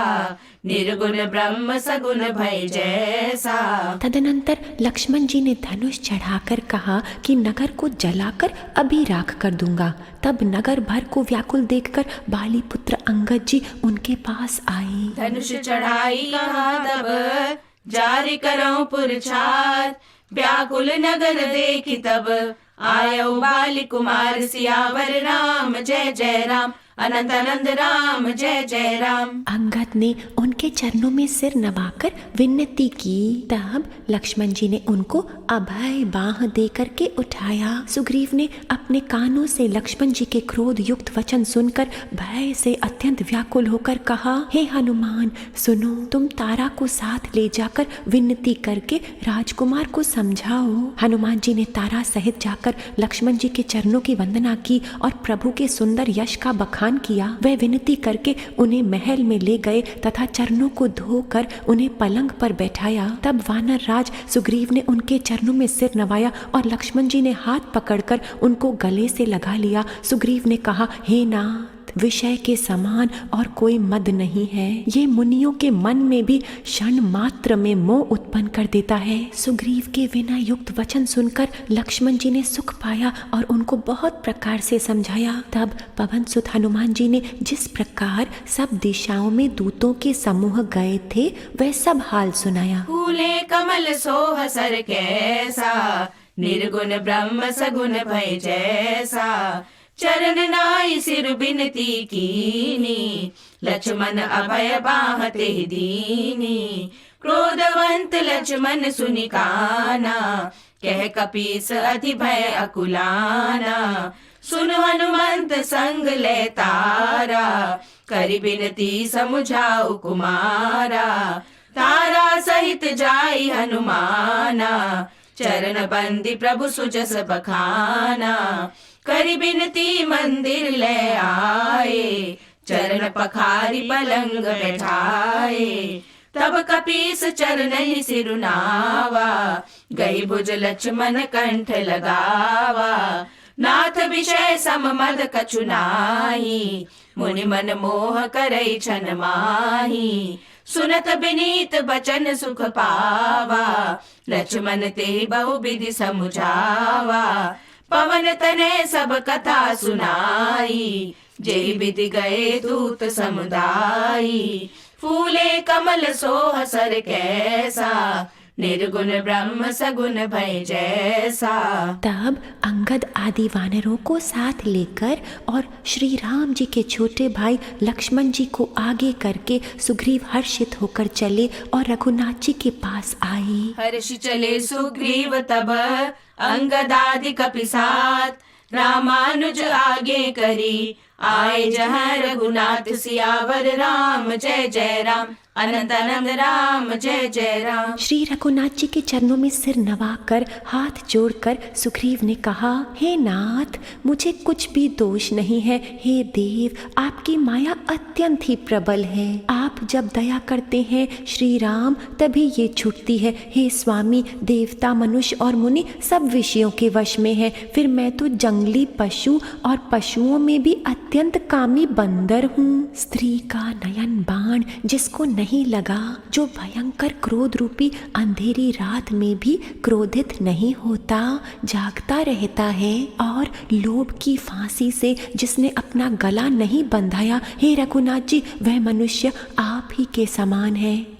निर्गुण ब्रह्म सगुण भय जैसा। तदनंतर लक्ष्मण जी ने धनुष चढ़ाकर कहा कि नगर को जलाकर अभी राख कर दूंगा। तब नगर भर को व्याकुल देखकर बाली पुत्र अंगद जी उनके पास आए। धनुष चढ़ाई कहा तब, जारी करो पुरछार। व्याकुल नगर देखी तब, आयो बाली कुमार सियावर राम। जय जय राम, अनंत अनंत राम जय जय राम। अंगद ने उनके चरणों में सिर नवाकर विनती की। तब लक्ष्मण जी ने उनको अभय बाह दे करके उठाया। सुग्रीव ने अपने कानों से लक्ष्मण जी के क्रोध युक्त वचन सुनकर भय से अत्यंत व्याकुल होकर कहा, हे हनुमान सुनो, तुम तारा को साथ ले जाकर विनती करके राजकुमार को समझाओ। हनुमान जी ने तारा सहित जाकर लक्ष्मण जी के चरणों की वंदना की और प्रभु के सुंदर यश का बखान किया। वह विनती करके उन्हें महल में ले गए तथा चरणों को धोकर उन्हें पलंग पर बैठाया। तब वानर राज सुग्रीव ने उनके चरणों में सिर नवाया और लक्ष्मण जी ने हाथ पकड़कर उनको गले से लगा लिया। सुग्रीव ने कहा, हे नाथ, विषय के समान और कोई मद नहीं है। ये मुनियों के मन में भी क्षण मात्र में मोह उत्पन्न कर देता है। सुग्रीव के विनय युक्त वचन सुनकर लक्ष्मण जी ने सुख पाया और उनको बहुत प्रकार से समझाया। तब पवन सुत हनुमान जी ने जिस प्रकार सब दिशाओं में दूतों के समूह गए थे वह सब हाल सुनाया। फूले कमल सोह सर कैसा, निर्गुण ब्रह्म सगुण भय जैसा। चरण नाई सिर बिनती कीनी, लक्ष्मण अभय बाह ते दीनी। क्रोधवंत लक्ष्मण सुनि काना, कह कपीस अति भय अकुलाना। सुन हनुमंत संग ले तारा, करि बिनती समुझाऊ कुमारा। तारा सहित जाई हनुमाना, चरण बंदी प्रभु सुजस बखाना। करि बिनती मंदिर ले आए, चरण पखारी पलंग बैठाए। तब कपीस चरण सिरुनावा, गई भुज लक्ष्मण कंठ लगावा। नाथ विषय सम मद कछु नाही, मुनि मन मोह करई छन माही। सुनत बिनीत बचन सुख पावा, लक्ष्मण ते बहु विधि समुझावा। पवन तने सब कथा सुनाई, जय विधि गए दूत समुदाई। फूले कमल सोह सर कैसा, निर्गुण ब्रह्म सगुण भय जैसा। तब अंगद आदि वानरों को साथ लेकर और श्री राम जी के छोटे भाई लक्ष्मण जी को आगे करके सुग्रीव हर्षित होकर चले और रघुनाथ जी के पास आए। हर्ष चले सुग्रीव तब, अंगद आदि कपिसात। रामानुज आगे करी, आए जहाँ रघुनाथ सियावर राम जय जय राम। अनंत अनंत राम जय जय राम। श्री रघुनाथ जी के चरणों में सिर नवाकर हाथ जोड़कर सुग्रीव ने कहा, हे नाथ, मुझे कुछ भी दोष नहीं है। हे देव, आपकी माया अत्यंत ही प्रबल है। आप जब दया करते हैं श्री राम तभी ये छूटती है। हे स्वामी, देवता मनुष्य और मुनि सब विषयों के वश में है। फिर मैं तो जंगली पशु और पशुओं में भी अत्यंत कामी बंदर हूँ। स्त्री का नयन बाण जिसको नहीं लगा, जो भयंकर क्रोध रूपी अंधेरी रात में भी क्रोधित नहीं होता, जागता रहता है। और लोभ की फांसी से जिसने अपना गला नहीं बंधाया, हे रघुनाथ जी, वह मनुष्य आप ही के समान है।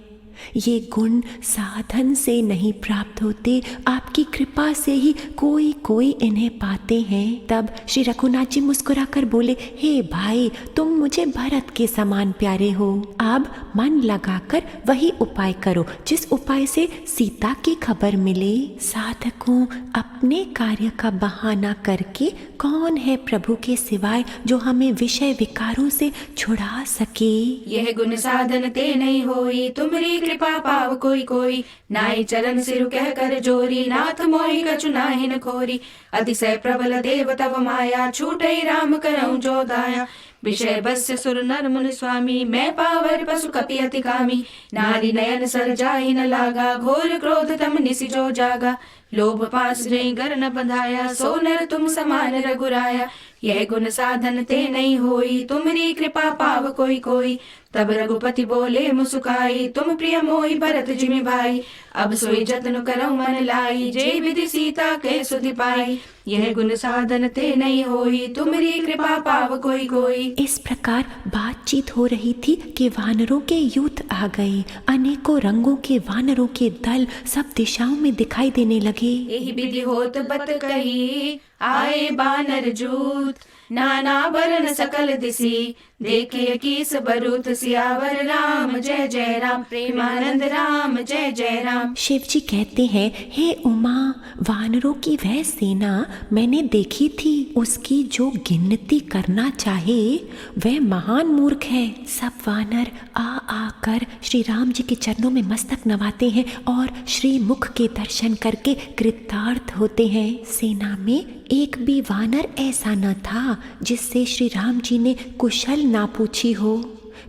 ये गुण साधन से नहीं प्राप्त होते, आपकी कृपा से ही कोई कोई इन्हें पाते हैं। तब श्री रघुनाथ जी मुस्कुराकर बोले, हे भाई, तुम मुझे भरत के समान प्यारे हो। अब मन लगाकर वही उपाय करो जिस उपाय से सीता की खबर मिले। साधकों, अपने कार्य का बहाना करके कौन है प्रभु के सिवाय जो हमें विषय विकारों से छुड़ा सके। यह गुण साधन ते नहीं होई, तुमरी कृपा पाव कोई कोई। नाई चरण सिरु कह कर जोरी, नाथ मोहि कछु नाहि न खोरी। अतिशय प्रबल देव तव माया, छूटई राम करऊं जो दाया। विषय बस्य सुर नर मुनि स्वामी, मैं पावर पशु कपि अति कामी। नारी नयन सर जाहि न लागा, घोर क्रोध तम निसि जो जागा। लोभ पास जई गर न बंधाया, सो नर तुम समान रघुराया। यह गुण साधन ते नहीं होई, तुमरी कृपा पाव कोई कोई। तब रघुपति बोले मुस्काई, तुम प्रिय मोहि भरत जिमि भाई। अब सोई जतन करऊं मन लाई, जय विधि सीता के सुधि पाई। यह गुण साधन ते नहीं होई, तुमरी कृपा पाव कोई कोई। इस प्रकार बातचीत हो रही थी कि वानरों के यूथ आ गए। अनेकों रंगों के वानरों के दल सब दिशाओं में दिखाई देने लगे। यही विधि होत बत कही, आए बानर जूत, नाना बरन सकल दिसी, देखे कीस बरूत, सियावर राम जय जय राम, प्रेमानंद राम जय जय राम। शिव जी कहते हैं, हे उमा, वानरों की वह सेना मैंने देखी थी, उसकी जो गिनती करना चाहे वह महान मूर्ख है। सब वानर आ आकर श्री राम जी के चरणों में मस्तक नवाते हैं और श्री मुख के दर्शन करके कृतार्थ होते हैं। सेना में एक भी वानर ऐसा न था जिससे श्री राम जी ने कुशल ना पूछी हो।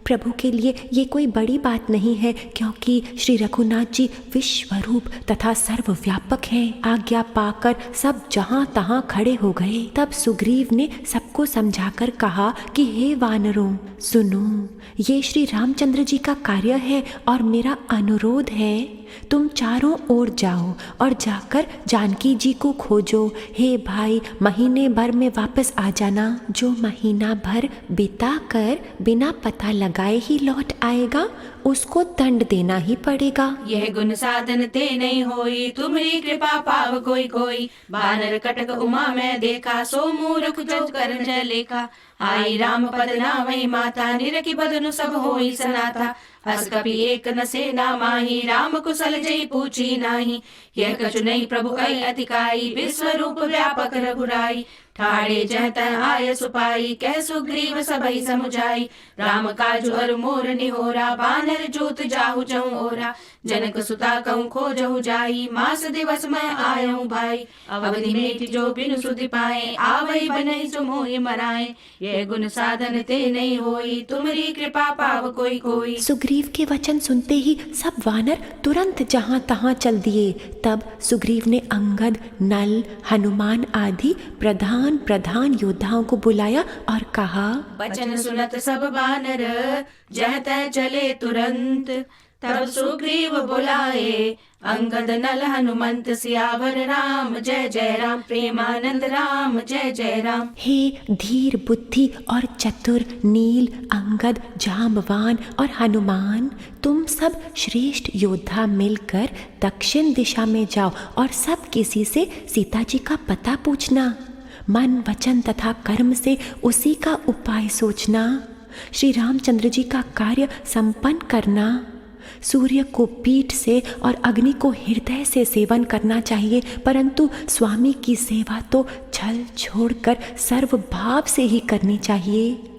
प्रभु के लिए ये कोई बड़ी बात नहीं है, क्योंकि श्री रघुनाथ जी विश्वरूप तथा सर्वव्यापक हैं। आज्ञा पाकर सब जहाँ तहाँ खड़े हो गए। तब सुग्रीव ने सबको समझाकर कहा कि हे वानरों, सुनो, ये श्री रामचंद्र जी का कार्य है और मेरा अनुरोध है, तुम चारों ओर जाओ और जाकर जानकी जी को खोजो। हे भाई, महीने भर में वापस आ जाना। जो महीना भर बिता कर बिना पता लगाए ही लौट आएगा, उसको दंड देना ही पड़ेगा। यह गुण साधन ते नहीं होई, तुम्हारी कृपा पाव कोई कोई। बानर कटक उमा मैं देखा, सो मूर्ख जो कर जय लेखा। आई राम पद नावई माता, निरखी बदनु सब होई सनाथा। अस कपि एक न सेना माही, राम कुशल जई पूछी नाही। यह कछु नहीं प्रभु कई अतिकाई, विश्व रूप व्यापक रघुराई। ठाड़े जह तह आय सुपाई, कह सुग्रीव सबई समुझाई। राम काजु अरु मोर निहोरा, बानर जूत जाहु जहु ओरा। जनक सुता कहूँ खोजहु जाई, मास दिवस मैं आयहु भाई। अवधि मेट जो बिनु सुधि पाए, आवई बनहि सो मोहि मराए। यह गुण साधन ते नहीं होई, तुम्हारी कृपा पाव कोई कोई। सुग्रीव के वचन सुनते ही सब वानर तुरंत जहाँ तहाँ चल दिए। तब सुग्रीव ने अंगद, नल, हनुमान आदि प्रधान योद्धाओं को बुलाया और कहा, वचन सुनत सब बानर, जह तह चले तुरंत। तब सुग्रीव बुलाए, अंगद नल हनुमंत, सियावर राम जय जय राम, प्रेमानंद राम जय जय राम। हे धीर बुद्धि और चतुर नील, अंगद, जाम्बवान और हनुमान, तुम सब श्रेष्ठ योद्धा मिलकर दक्षिण दिशा में जाओ और सब किसी से सीता जी का पता पूछना। मन, वचन तथा कर्म से उसी का उपाय सोचना। श्री रामचंद्र जी का कार्य संपन्न करना। सूर्य को पीठ से और अग्नि को हृदय से सेवन करना चाहिए, परंतु स्वामी की सेवा तो छल छोड़कर सर्वभाव से ही करनी चाहिए।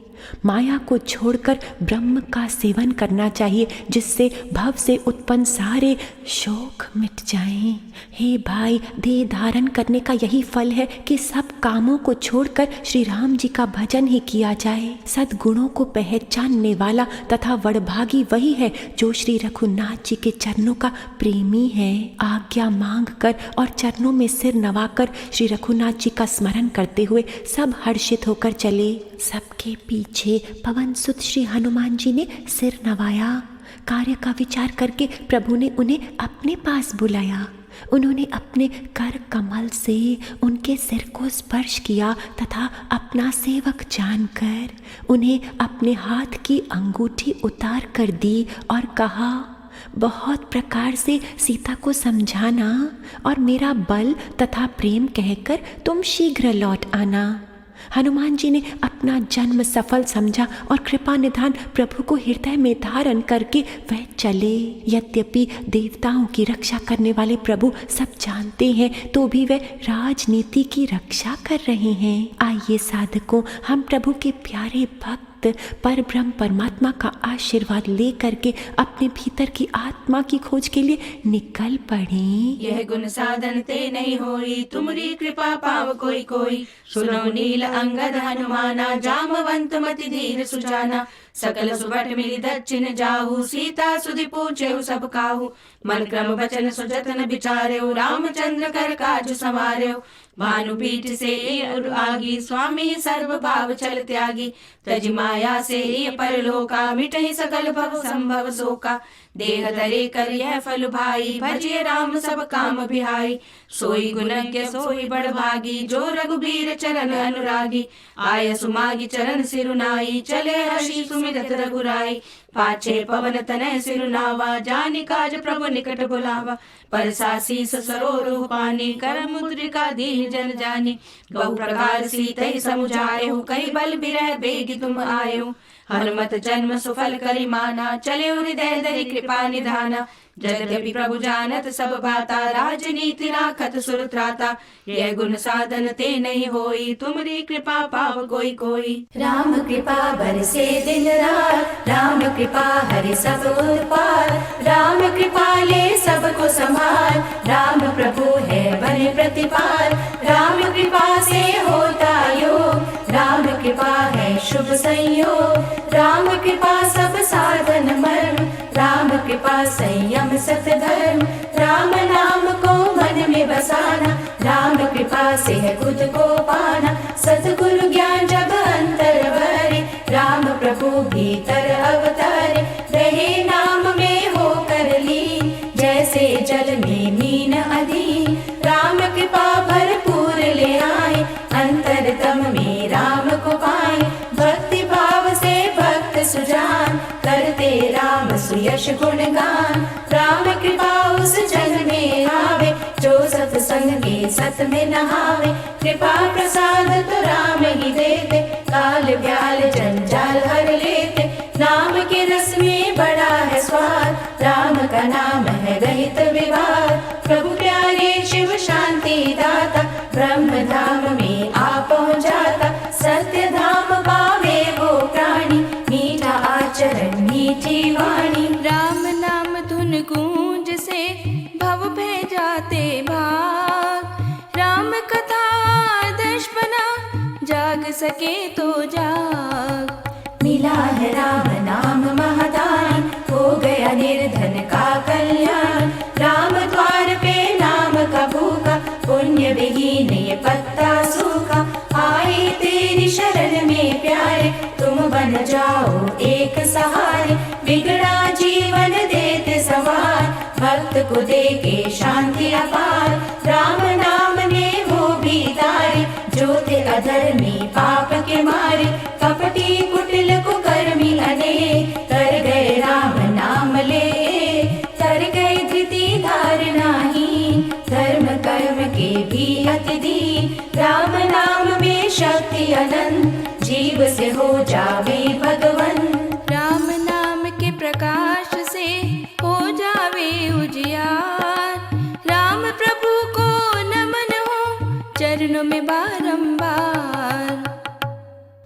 माया को छोड़कर ब्रह्म का सेवन करना चाहिए, जिससे भव से उत्पन्न सारे शोक मिट जाएं। हे भाई, देह धारण करने का यही फल है कि सब कामों को छोड़कर श्री राम जी का भजन ही किया जाए। सद्गुणों को पहचानने वाला तथा वड़भागी वही है जो श्री रघुनाथ जी के चरणों का प्रेमी है। आज्ञा मांग कर और चरणों में सिर नवाकर श्री रघुनाथ जी का स्मरण करते हुए सब हर्षित होकर चले। सबके पीछे पवन सुत श्री हनुमान जी ने सिर नवाया। कार्य का विचार करके प्रभु ने उन्हें अपने पास बुलाया। उन्होंने अपने कर कमल से उनके सिर को स्पर्श किया तथा अपना सेवक जानकर उन्हें अपने हाथ की अंगूठी उतार कर दी और कहा, बहुत प्रकार से सीता को समझाना और मेरा बल तथा प्रेम कहकर तुम शीघ्र लौट आना। हनुमान जी ने अपना जन्म सफल समझा और कृपा निधान प्रभु को हृदय में धारण करके वह चले। यद्यपि देवताओं की रक्षा करने वाले प्रभु सब जानते हैं, तो भी वह राजनीति की रक्षा कर रहे हैं। आइए साधकों, हम प्रभु के प्यारे भक्त पर ब्रह्म परमात्मा का आशीर्वाद ले करके अपने भीतर की आत्मा की खोज के लिए निकल पड़े। यह गुण साधन ते नहीं होई, तुम्हारी कृपा पाव कोई कोई। सुनो नील अंगद हनुमाना, जामवंत मति धीर सुजाना। सकल सुबट मिली दक्षिण जाहु, सीता सुधि पूछे सब काहू। मन क्रम वचन सुजतन विचार्यो, रामचंद्र कर काज संवार्यो। भानुपीठ से आगी, स्वामी सर्व भाव चल त्यागी। तज माया से परलोका, मिटहि सकल भव संभव शोका। देह धरे कर यह फल भाई, भजिए राम सब काम बिहाई। सोई गुणज्ञ सोई बड़ भागी, जो रघुबीर चरण अनुरागी। आय सुमागी चरण सिरुनाई, चले हर्षि सुमिरत रघुराई। पाछे पवन तनय सिरुनावा, जानि काज प्रभु निकट बुलावा। परसा शीस सरोरु पानी, कर मुद्रिका दीन दीन जन जानी। बहु प्रकार सीतहि समुझाए हो, कई बल बिरह बेगी तुम आए हो। हनुमत जन्म सुफल करि माना, चले हृदय धरि कृपा निधाना। यद्यपि प्रभु जानत सब बाता, राजनीति राखत सुर त्राता। यह गुण साधन ते नहीं होई, तुमरी कृपा पाव कोई कोई। राम कृपा बरसे दिन रात, राम कृपा हरि सब उत्पात। राम कृपा ले सबको संभाल, राम प्रभु है बने प्रतिपाल। राम कृपा से होता योग, राम कृपा है शुभ संयोग। राम कृपा सब साधन मर्म, राम कृपा संयम सतधर्म। राम नाम को मन में बसाना, राम कृपा से है खुद को पाना। सतगुरु ज्ञान जब अंतर भरे, राम प्रभु भीतर अवतारे। रहे नाम में होकर लीन, जैसे जल में मीन अधीन। राम कृपा भरपूर ले आए, अंतरतम में राम को पाए। भक्ति भाव से भक्त सुजान, करते राम सुयश गुणगान। राम कृपा उस जन में आवे, जो सत्संग के सत में नहावे। कृपा प्रसाद तो राम ही देते, काल व्याल जंजाल हर लेते। नाम के रस में बड़ा है स्वाद, राम का नाम है रहित विवाद। प्रभु प्यारे शिव शांति दाता, ब्रह्म धाम में आ पहुँचाता। सत्य धाम पावे वो प्राणी, मीठा आचरण मीठी वाणी। राम नाम धुन गूंज से भव भय जाते भाग। राम कथा आदर्श बना, जाग सके तो जाग। मिला है राम नाम महादान, हो गया निर्धन का कल्याण। राम द्वार पे नाम का भूखा, पुण्य विहीन ये पत्ता सूखा। आए तेरी शरण में प्यारे, तुम बन जाओ एक सहारे। बिगड़ा जीवन देते संवार, भक्त को दे के शांति अपार। राम नाम ने वो भी तारे, जो थे अधर्मी पाप के मारे। कपटी कुटिल कुकर्मी अनेक, तर गए राम नाम ले। तर गए धृति धारनाहीन, धर्म कर्म के भी अति दीन। राम नाम में शक्ति अनंत, जीव से हो जावे भगवन। राम नाम के प्रकाश से हो जावे उजियार। राम प्रभु को नमन हो, चरणों में बारंबार।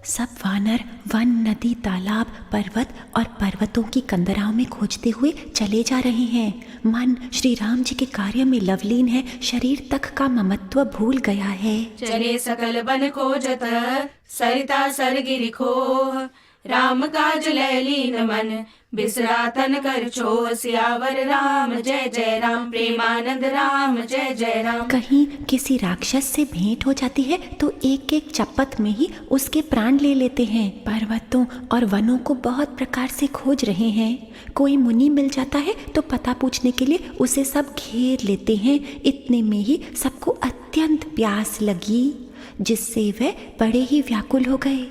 सब वानर वन, नदी, तालाब, पर्वत और पर्वतों की कंदराओं में खोजते हुए चले जा रहे हैं। मन श्री राम जी के कार्य में लवलीन है, शरीर तक का ममत्व भूल गया है। चले सकल बन खोजत, सरिता सरगिरि खोह। राम काज लैलीन मन, बिसरा तन कर छोह। सियावर राम जय जय राम, प्रेमानंद राम जय जय राम। कहीं किसी राक्षस से भेंट हो जाती है तो एक एक चपत में ही उसके प्राण ले लेते हैं। पर्वतों और वनों को बहुत प्रकार से खोज रहे हैं। कोई मुनि मिल जाता है तो पता पूछने के लिए उसे सब घेर लेते हैं। इतने में ही सबको अत्यंत प्यास लगी, जिससे वे बड़े ही व्याकुल हो गए।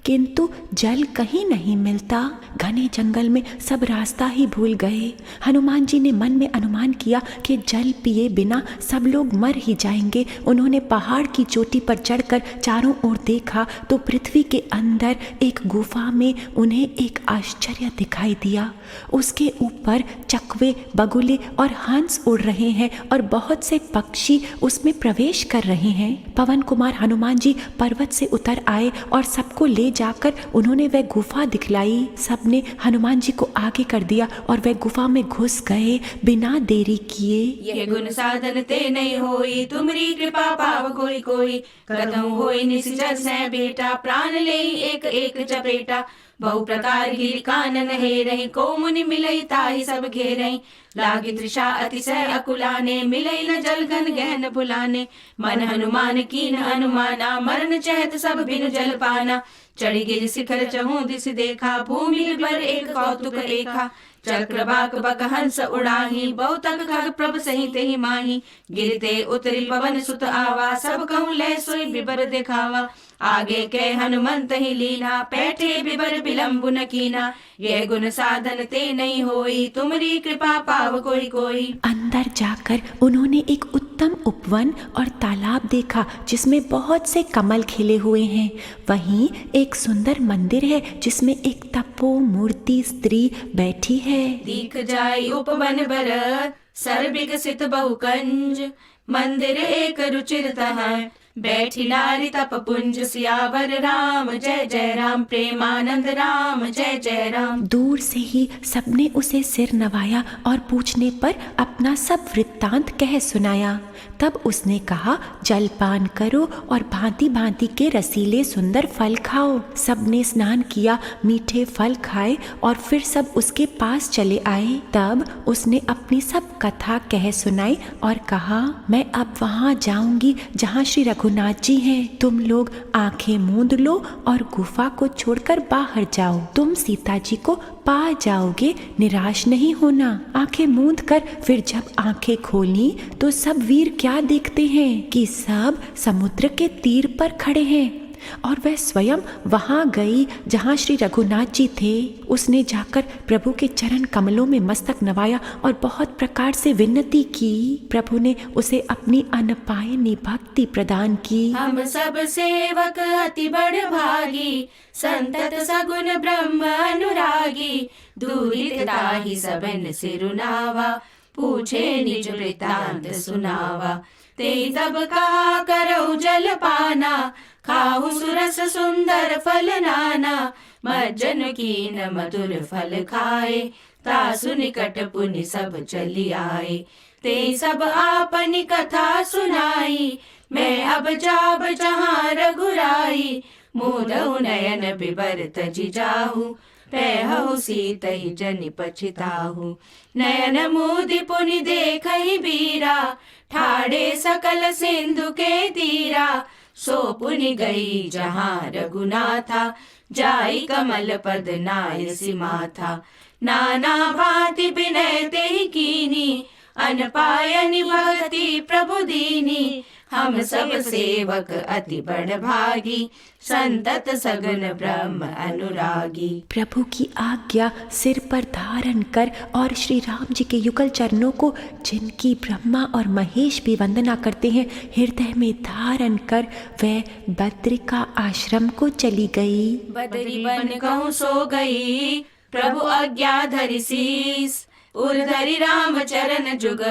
किंतु जल कहीं नहीं मिलता। घने जंगल में सब रास्ता ही भूल गए। हनुमान जी ने मन में अनुमान किया कि जल पिए बिना सब लोग मर ही जाएंगे। उन्होंने पहाड़ की चोटी पर चढ़कर चारों ओर देखा तो पृथ्वी के अंदर एक गुफा में उन्हें एक आश्चर्य दिखाई दिया। उसके ऊपर चकवे, बगुले और हंस उड़ रहे हैं और बहुत से पक्षी उसमें प्रवेश कर रहे हैं। पवन कुमार हनुमान जी पर्वत से उतर आए और सबको ले जाकर उन्होंने वह गुफा दिखलाई। सबने हनुमान जी को आगे कर दिया और वह गुफा में घुस गए बिना देरी किए। यह गुण साधन ते नहीं होई, तुमरी कृपा पाव कोई कोई। कदम होई निश्चर से बेटा, प्राण ले एक एक चपेटा। बहु प्रकार गिर कानन हे रही, को मुनि मिलई ताहि सब घेरई। लागी तृषा अतिशय अकुलाने, मिलई न जल घन गहन भुलाने। मन हनुमान कीन अनुमाना, मरण चहत सब बिनु जल पाना। चढ़ी गिर शिखर चहु दिस देखा, भूमि पर एक कौतुक रेखा। चक्र बाक बक हंस उड़ाही, बहुतक खग प्रभ सहित ही माही। गिरते उतरी पवन सुत आवा, सब कहूँ लय सोई विबर दिखावा। आगे के हनुमंत ही लीना, पैठे बिबर बिलम्बु न कीना। ये गुण साधन ते नहीं होई, तुमरी कृपा पाव कोई कोई। अंदर जाकर उन्होंने एक उत्तम उपवन और तालाब देखा जिसमें बहुत से कमल खिले हुए हैं। वहीं एक सुंदर मंदिर है जिसमें एक तपो मूर्ति स्त्री बैठी है। दीख जाई उपवन बर, सर विकसित बहुकंज। मंदिर एक रुचिर तहाँ, बैठी नारी तप पुंज। सियावर राम जय जय राम, प्रेमानंद राम जय जय राम। दूर से ही सबने उसे सिर नवाया और पूछने पर अपना सब वृत्तांत कह सुनाया। तब उसने कहा, जलपान करो और भांति भांति के रसीले सुंदर फल खाओ। सबने स्नान किया, मीठे फल खाए और फिर सब उसके पास चले आए। तब उसने अपनी सब कथा कह सुनाई और कहा, मैं अब वहाँ जाऊंगी जहाँ श्री रघुनाथ जी हैं। तुम लोग आंखें मूंद लो और गुफा को छोड़कर बाहर जाओ। तुम सीता जी को पा जाओगे, निराश नहीं होना। आंखें मूंद कर फिर जब आंखें खोली तो सब वीर क्या देखते हैं कि सब समुद्र के तीर पर खड़े हैं और वह स्वयं वहां गई जहां श्री रघुनाथ जी थे। उसने जाकर प्रभु के चरण कमलों में मस्तक नवाया और बहुत प्रकार से विनती की। प्रभु ने उसे अपनी अनपायनी भक्ति प्रदान की। हम सब सेवक अति बड़ भागी, संतत सगुन ब्रह्म अनुरागी। दूरित ताहि सबन सिरुनावा, पूछे निज वृतांत सुनावा। ते तब कहा करऊ जल पाना, खाहु सुरस सुंदर फल नाना। मज्जन कीन मधुर फल खाए, तासु निकट पुनि सब चली आए। ते सब आपनी कथा सुनाई, मैं अब जाब जहाँ रघुराई। मोदउ नयन बिबर तजि जाहु, पैहु सीतहि जनि पछिताहु। नयन मोदि पुनि देखहि बीरा, ठाड़े सकल सिंधु के तीरा। सो पुनि गई जहाँ रघुनाथा, जाई कमल पद नायसि माथा। नाना भांति विनय तेहि कीनी, अनपायनि भगति प्रभु दीनी। हम सब सेवक अति बड़ भागी, संतत सगुन ब्रह्म अनुरागी। प्रभु की आज्ञा सिर पर धारण कर और श्री राम जी के युगल चरणों को, जिनकी ब्रह्मा और महेश भी वंदना करते हैं, हृदय में धारण कर वह बद्रिका आश्रम को चली गई। बदरी बन कहूँ सो गई, प्रभु आज्ञा धरि शीस। उर धरि राम चरण जुग,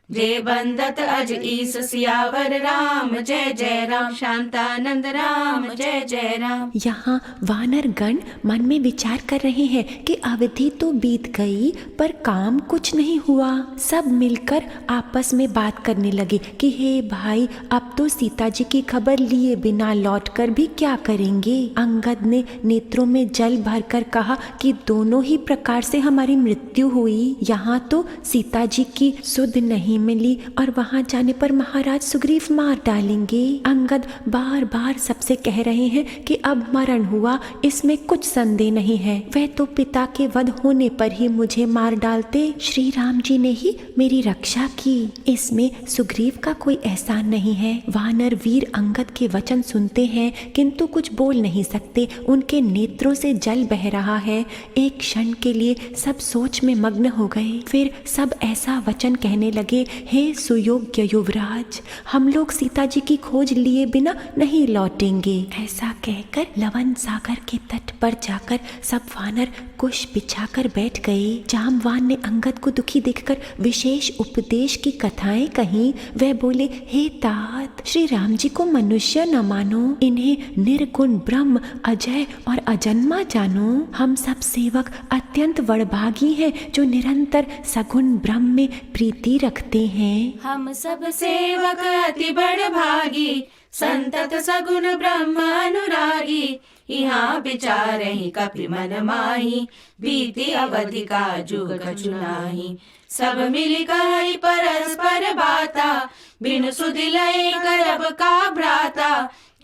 जे बंदत अज ईस। सियावर राम जय जय राम, शांतानंद राम जय जय राम। यहाँ वानर गण मन में विचार कर रहे हैं कि अवधि तो बीत गई पर काम कुछ नहीं हुआ। सब मिलकर आपस में बात करने लगे कि हे भाई, अब तो सीता जी की खबर लिए बिना लौटकर भी क्या करेंगे। अंगद ने नेत्रों में जल भरकर कहा कि दोनों ही प्रकार से हमारी मृत्यु हुई। यहाँ तो सीता जी की सुध नहीं मिली और वहां जाने पर महाराज सुग्रीव मार डालेंगे। अंगद बार बार सबसे कह रहे हैं कि अब मरण हुआ, इसमें कुछ संदेह नहीं है। वह तो पिता के वध होने पर ही मुझे मार डालते। श्री राम जी ने ही मेरी रक्षा की, इसमें सुग्रीव का कोई एहसान नहीं है। वानर वीर अंगद के वचन सुनते हैं किंतु कुछ बोल नहीं सकते। उनके नेत्रों से जल बह रहा है। एक क्षण के लिए सब सोच में मग्न हो गए। फिर सब ऐसा वचन कहने लगे, हे सुयोग्य युवराज, हम लोग सीता जी की खोज लिए बिना नहीं लौटेंगे। ऐसा कहकर लवन सागर के तट पर जाकर सब वानर कुश बिछाकर बैठ गए। जामवान ने अंगद को दुखी देखकर विशेष उपदेश की कथाएं कहीं। वह बोले, हे तात, श्री राम जी को मनुष्य न मानो, इन्हें निर्गुण ब्रह्म अजय और अजन्मा जानो। हम सब सेवक अत्यंत वड़भागी हैं जो निरंतर सगुण ब्रह्म में प्रीति रखते हैं। हम सब सेवक अति बड़ भागी, संतत सगुण ब्रह्म अनुरागी। यहाँ विचारहि कपि मन माही, बीती अवधि का जुग कछु नाही। सब मिल कहि परस्पर बाता, बिनु सुधि लय करब का भ्राता।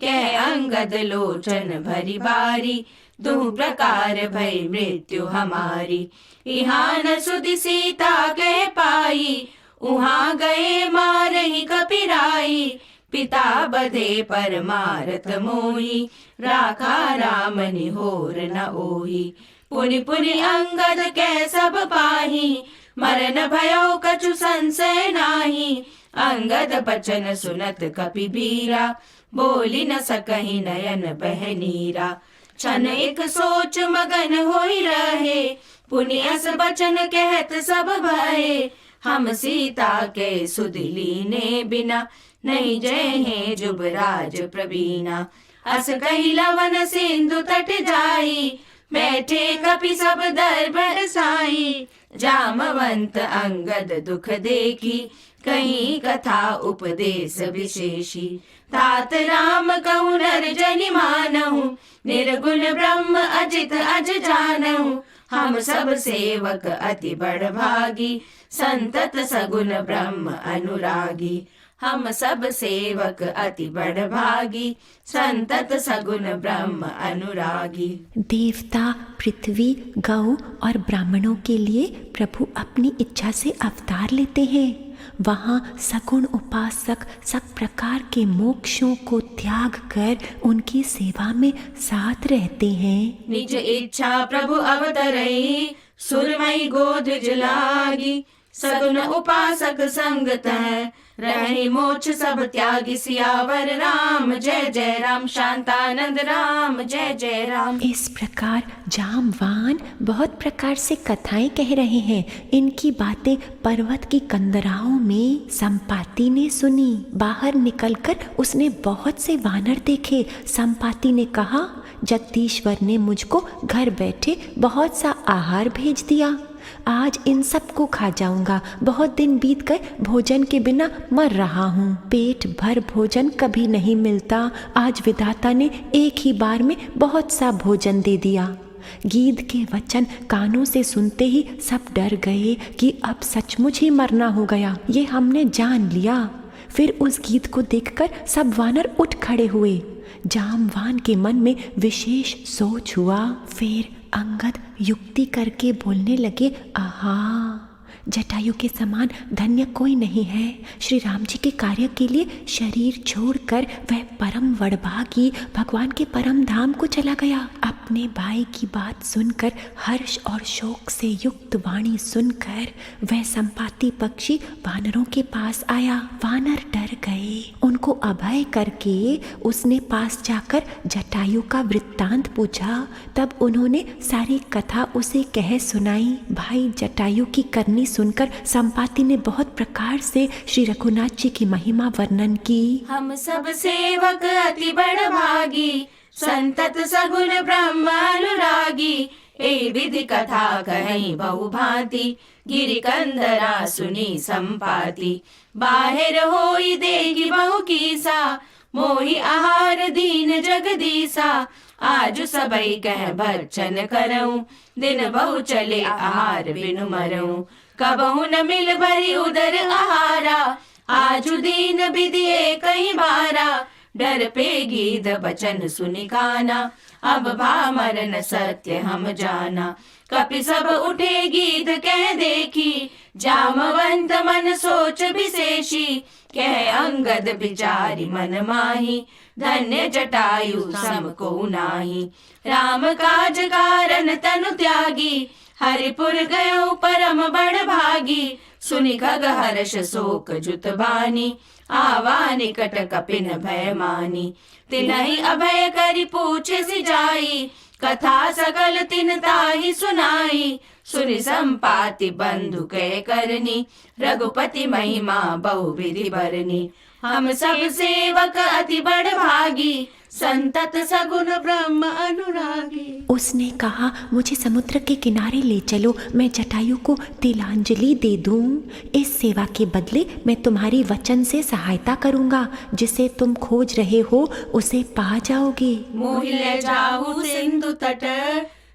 कह अंगद लोचन भरी बारी, दो प्रकार भई मृत्यु हमारी। यहाँ न सुधि सीता के पाई, उहाँ गए मारहि कपिराई। पिता बधे परमारथ मोही, राखा राम निहोर न ओही। पुनि पुनि अंगद कै सब पाही, मरन भयो कछु संशय नाही। अंगद बचन सुनत कपि बीरा, बोली न सकहि नयन बह नीरा। क्षण एक सोच मगन होई रहे, पुनि अस बचन कहत सब भये। हम सीता के सुध लीने बिना, नहीं जय है जुबराज प्रवीणा। अस कही लवन सिंधु तट जाई, बैठे कपि सब दर बरसाई। जामवंत अंगद दुख देखी, कहीं कथा उपदेश विशेषी। तात राम कहु नर जनि मानहु, निर्गुण ब्रह्म अजित अज जानहु। हम सब सेवक अति बड़ भागी, संतत सगुन ब्रह्म अनुरागी। हम सब सेवक अति बड़ भागी, संतत सगुन ब्रह्म अनुरागी। देवता, पृथ्वी, गौ और ब्राह्मणों के लिए प्रभु अपनी इच्छा से अवतार लेते हैं। वहाँ सगुण उपासक सब प्रकार के मोक्षों को त्याग कर उनकी सेवा में साथ रहते हैं। निज इच्छा प्रभु अवतरई, सुरमई गोधुज लागी। सगुन उपासक संगत है, रही मोक्ष सब त्यागी। सियावर राम जय जय राम, शांतानंद राम जय जय राम। इस प्रकार जामवान बहुत प्रकार से कथाएं कह रहे हैं। इनकी बातें पर्वत की कंदराओं में संपाति ने सुनी। बाहर निकलकर उसने बहुत से वानर देखे। संपाति ने कहा, जगदीश्वर ने मुझको घर बैठे बहुत सा आहार भेज दिया। आज इन सब को खा जाऊंगा। बहुत दिन बीत गए, भोजन के बिना मर रहा हूँ। पेट भर भोजन कभी नहीं मिलता। आज विधाता ने एक ही बार में बहुत सा भोजन दे दिया। गीध के वचन कानों से सुनते ही सब डर गए कि अब सचमुच ही मरना हो गया। ये हमने जान लिया। फिर उस गीध को देखकर सब वानर उठ खड़े हुए। जामवान के मन में विशेष सोच हुआ। फिर अंगद युक्ति करके बोलने लगे, आहा, जटायु के समान धन्य कोई नहीं है। श्री राम जी के कार्य के लिए शरीर छोड़कर वह परम वड़भागी भगवान के परम धाम को चला गया। अपने भाई की बात सुनकर, हर्ष और शोक से युक्त वाणी सुनकर वह संपाति पक्षी वानरों के पास आया। वानर डर गए। उनको अभय करके उसने पास जाकर जटायु का वृत्तांत पूछा। तब उन्होंने सारी कथा उसे कह सुनाई। भाई जटायु की करनी सुनकर संपाति ने बहुत प्रकार से श्री रघुनाथ जी की महिमा वर्णन की। हम सब सेवक अति बड़ भागी, संतत सगुन ब्रह्म अनुरागी। ए विधि कथा कहीं बहु भांति, गिरि कंदरा सुनी संपाति। बाहिर होई देगी बहु कीसा, मोहि आहार दीन जगदीसा। आज सबई कह भर्चन करऊं, दिन बहु चले आहार बिनु मरऊं। कबहु न मिल भरी उदर आहारा, आजु दीन विदिए कहीं बारा। डर पे गीध बचन सुनि काना, अब भा मरन सत्य हम जाना। कपि सब उठे गीध कह देखी, जामवंत मन सोच विशेषी। कह अंगद बिचारी मन माही, धन्य जटायु सम को नाही। राम काज कारण तनु त्यागी, हरिपुर गयो परम बड़ भागी। सुनि खग हर्ष शोक जुत बानी, आवा निकट कपिन भय मानी। तिनहि अभय करि पूछे सिजाई, कथा सकल तिन ताहि सुनाई। सुनि संपाति बंधु कै करनी, रघुपति महिमा बहु विधि बरनी। हम सब सेवक अति बड़ भागी, संतत सगुन ब्रह्म अनुरागी। उसने कहा, मुझे समुद्र के किनारे ले चलो, मैं जटायु को तिलांजलि दे दूं। इस सेवा के बदले मैं तुम्हारी वचन से सहायता करूंगा। जिसे तुम खोज रहे हो उसे पा जाओगे। मोहि ले जाहु सिंधु तट,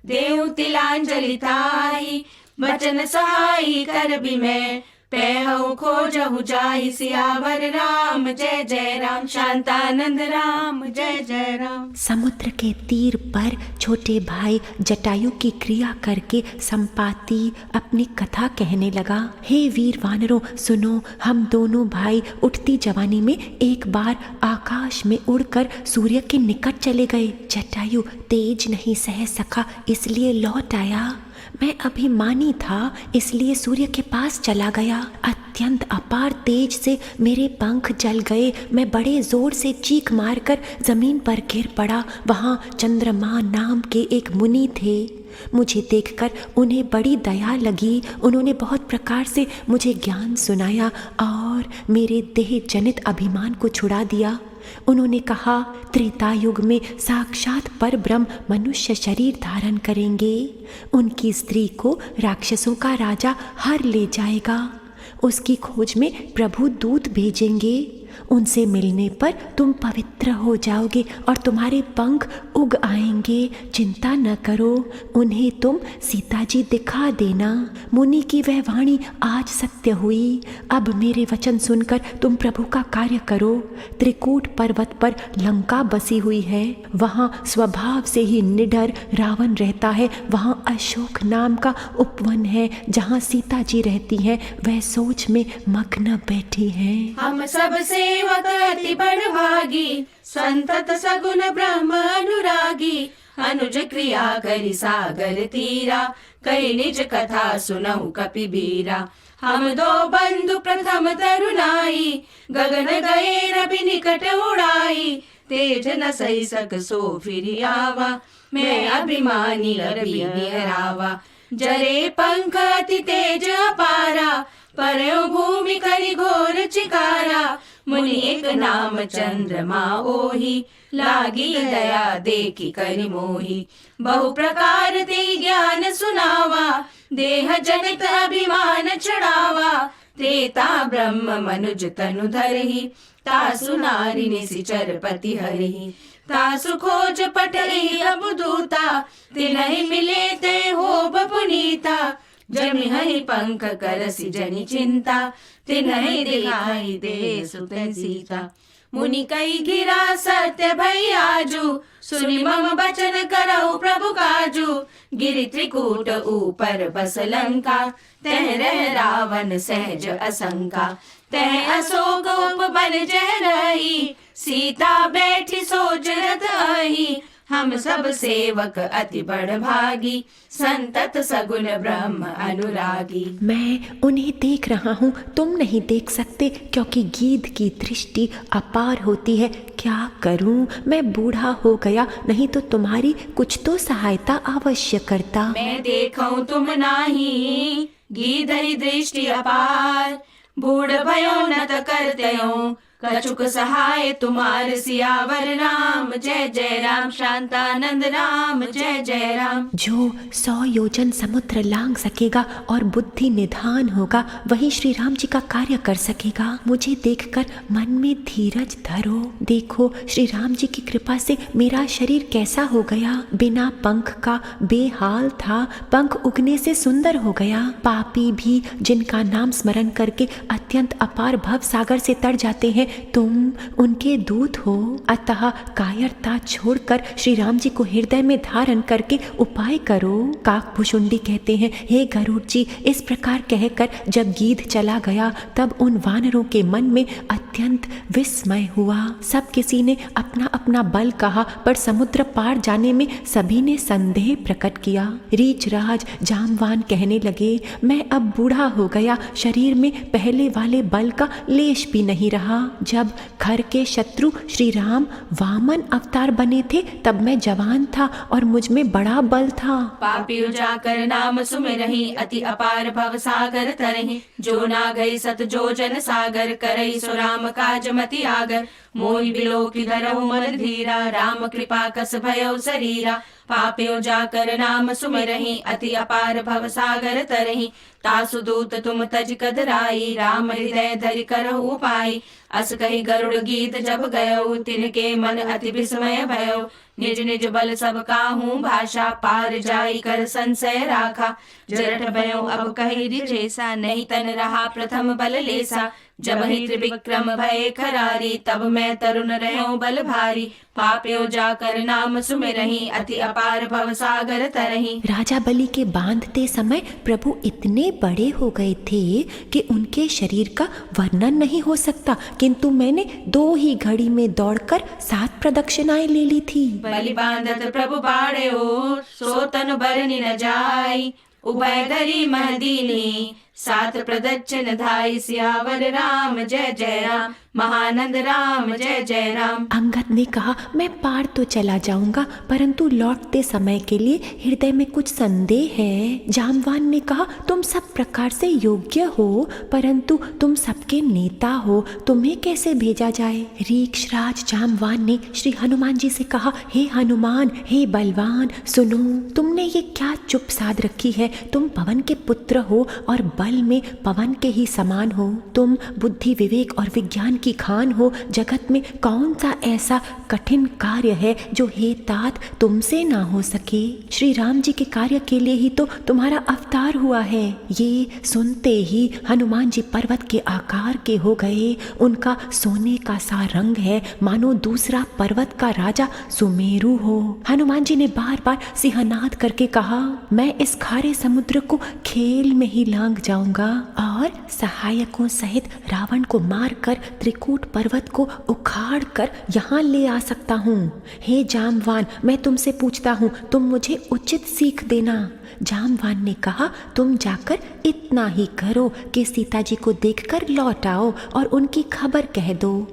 देहु तिलांजलि ताहि। वचन सहाई कर भी मैं, पैहु खोजहु जाहि सियावर राम, जय जय राम। शांतानंद राम, जय जय राम। समुद्र के तीर पर छोटे भाई जटायु की क्रिया करके संपाति अपनी कथा कहने लगा। हे वीर वानरों सुनो, हम दोनों भाई उठती जवानी में एक बार आकाश में उड़कर सूर्य के निकट चले गए। जटायु तेज नहीं सह सका इसलिए लौट आया। मैं अभिमानी था इसलिए सूर्य के पास चला गया। अत्यंत अपार तेज से मेरे पंख जल गए। मैं बड़े जोर से चीख मारकर जमीन पर गिर पड़ा। वहाँ चंद्रमा नाम के एक मुनि थे। मुझे देखकर उन्हें बड़ी दया लगी। उन्होंने बहुत प्रकार से मुझे ज्ञान सुनाया और मेरे देह जनित अभिमान को छुड़ा दिया। उन्होंने कहा त्रेता युग में साक्षात पर ब्रह्म मनुष्य शरीर धारण करेंगे। उनकी स्त्री को राक्षसों का राजा हर ले जाएगा। उसकी खोज में प्रभु दूत भेजेंगे। उनसे मिलने पर तुम पवित्र हो जाओगे और तुम्हारे पंख उग आएंगे। चिंता न करो, उन्हें तुम सीता जी दिखा देना। मुनि की वह वाणी आज सत्य हुई। अब मेरे वचन सुनकर तुम प्रभु का कार्य करो। त्रिकूट पर्वत पर लंका बसी हुई है। वहाँ स्वभाव से ही निडर रावण रहता है। वहाँ अशोक नाम का उपवन है जहाँ सीता जी रहती हैं। वह सोच में मग्न बैठी हैं। हम सब सेवक अति बड़भागी, संतत सगुन ब्रह्म अनुरागी। अनुज क्रिया करि सागर तीरा, कई निज कथा सुनहु कपिबीरा। हम दो बंधु प्रथम तरुणाई, गगन गए रवि निकट उड़ाई। तेज न सही सक सो फिर आवा, मैं अभिमानी रवि निहरावा। जरे पंख अति तेज अपारा, परयो भूमि करि घोर चिकारा। मुनि एक नाम चंद्रमा ओहि, लागी दया देखी करि मोहि। बहु प्रकार ते ज्ञान सुनावा, देह जनित अभिमान छुड़ावा। त्रेता ब्रह्म मनुज तनु धरहि, तासु नारी निशिचर पति हरहि। तासु खोज पटहि अवधूता, तिन्हि मिले ते होब पुनीता। जमिहि पंख करसि जनि चिंता, तिन्हि दिखाई दे सुत सीता। मुनि कई घिरा सत्य भई आजू, सुनि मम बचन करहु प्रभु काजू। गिरि त्रिकूट ऊपर बस लंका, तह रह रावण सहज असंका। तह अशोक उपवन जह रही, सीता बैठी सोच रथ आही। हम सब सेवक अति बड़ भागी, संतत सगुन ब्रह्म अनुरागी। मैं उन्हें देख रहा हूँ, तुम नहीं देख सकते क्योंकि गीध की दृष्टि अपार होती है। क्या करूँ, मैं बूढ़ा हो गया, नहीं तो तुम्हारी कुछ तो सहायता अवश्य करता। मैं देखूं तुम नाही, गीधरी दृष्टि अपार। बूढ़ भयो न त करत्यो, कछुक सहाय तुम्हार सियावर राम। जय जय राम। शांतानंद राम, जय जय राम। जो 100 योजन समुद्र लांग सकेगा और बुद्धि निधान होगा, वही श्री राम जी का कार्य कर सकेगा। मुझे देखकर मन में धीरज धरो। देखो श्री राम जी की कृपा से मेरा शरीर कैसा हो गया। बिना पंख का बेहाल था, पंख उगने से सुंदर हो गया। पापी भी जिनका नाम स्मरण करके अत्यंत अपार भव सागर से तर जाते हैं, तुम उनके दूत हो। अतः कायरता छोड़कर श्री राम जी को हृदय में धारण करके उपाय करो। काकभुशुंडी कहते हैं, हे गरुड़ जी, इस प्रकार कहकर जब गीध चला गया तब उन वानरों के मन में अत्यंत विस्मय हुआ। सब किसी ने अपना अपना बल कहा, पर समुद्र पार जाने में सभी ने संदेह प्रकट किया। रीछराज जामवान कहने लगे, मैं अब बूढ़ा हो गया, शरीर में पहले वाले बल का लेश भी नहीं रहा। जब खर के शत्रु श्री राम वामन अवतार बने थे तब मैं जवान था और मुझ में बड़ा बल था। पापी जाकर नाम सुमिरहि, अति अपार भव सागर तरहि। जो ना गई सत जो जन सागर, करई सो राम काज मति आगर। मोहि बिलोकि धरहु मन धीरा, राम कृपा कस भयो शरीरा। पापियो जाकर नाम सुमिरहि, अति अपार भव सागर तरहि। तासु दूत तुम तज कदराई, राम हृदय धरि करहु उपाय। अस कहि गरुड़ गीत जब गयो, तिनके मन अति विस्मय भयो। निज निज बल सब काहू भाषा, पार जाई कर संशय राखा। जरठ भयो अब कही रिजेसा, नहीं तन रहा प्रथम बल लेसा। जब ही त्रिविक्रम भय खरारी, तब मैं तरुण रहो बल भारी। पाप्यो जाकर नाम सुमिरहि, अति अपार भव सागर तरहि। राजा बलि के बांधते समय प्रभु इतने बड़े हो गए थे कि उनके शरीर का वर्णन नहीं हो सकता, किंतु मैंने 2 ही घड़ी में दौड़कर 7 प्रदक्षिणाएं ले ली थी। बलि बांधत प्रभु बाड़े ओर, सो तनु बरनि न जाई। उभय धरी महदीनी, 7 प्रदक्षिण धाई। सियावर राम जय जय राम, महानंद राम जय जय राम। अंगद ने कहा, मैं पार तो चला जाऊंगा, परंतु लौटते समय के लिए हृदय में कुछ संदेह है। जामवान ने कहा, तुम सब प्रकार से योग्य हो, परंतु तुम सबके नेता हो, तुम्हें कैसे भेजा जाए। रीक्षराज जामवान ने श्री हनुमान जी से कहा, हे हनुमान, हे बलवान, सुनो, तुमने ये क्या चुप साध रखी है। तुम पवन के पुत्र हो और बल में पवन के ही समान हो। तुम बुद्धि, विवेक और विज्ञान की खान हो। जगत में कौन सा ऐसा कठिन कार्य है जो हे तात तुमसे ना हो सके। श्री राम जी के कार्य के लिए ही तो तुम्हारा अवतार हुआ है। ये सुनते ही हनुमान जी पर्वत के आकार के हो गए। उनका सोने का सा रंग है, मानो दूसरा पर्वत का राजा सुमेरु हो। हनुमान जी ने बार बार सिंहनाद करके कहा, मैं इस खारे समुद्र को खेल में ही लांघ जाऊंगा और सहायकों सहित रावण को मारकर त्रिकूट पर्वत को उखाड़ कर यहाँ ले आ सकता हूँ। हे जामवान, मैं तुमसे पूछता हूँ, तुम मुझे उचित सीख देना। जामवान ने कहा, तुम जाकर इतना ही करो कि सीता जी को देखकर लौट आओ और उनकी खबर कह दो।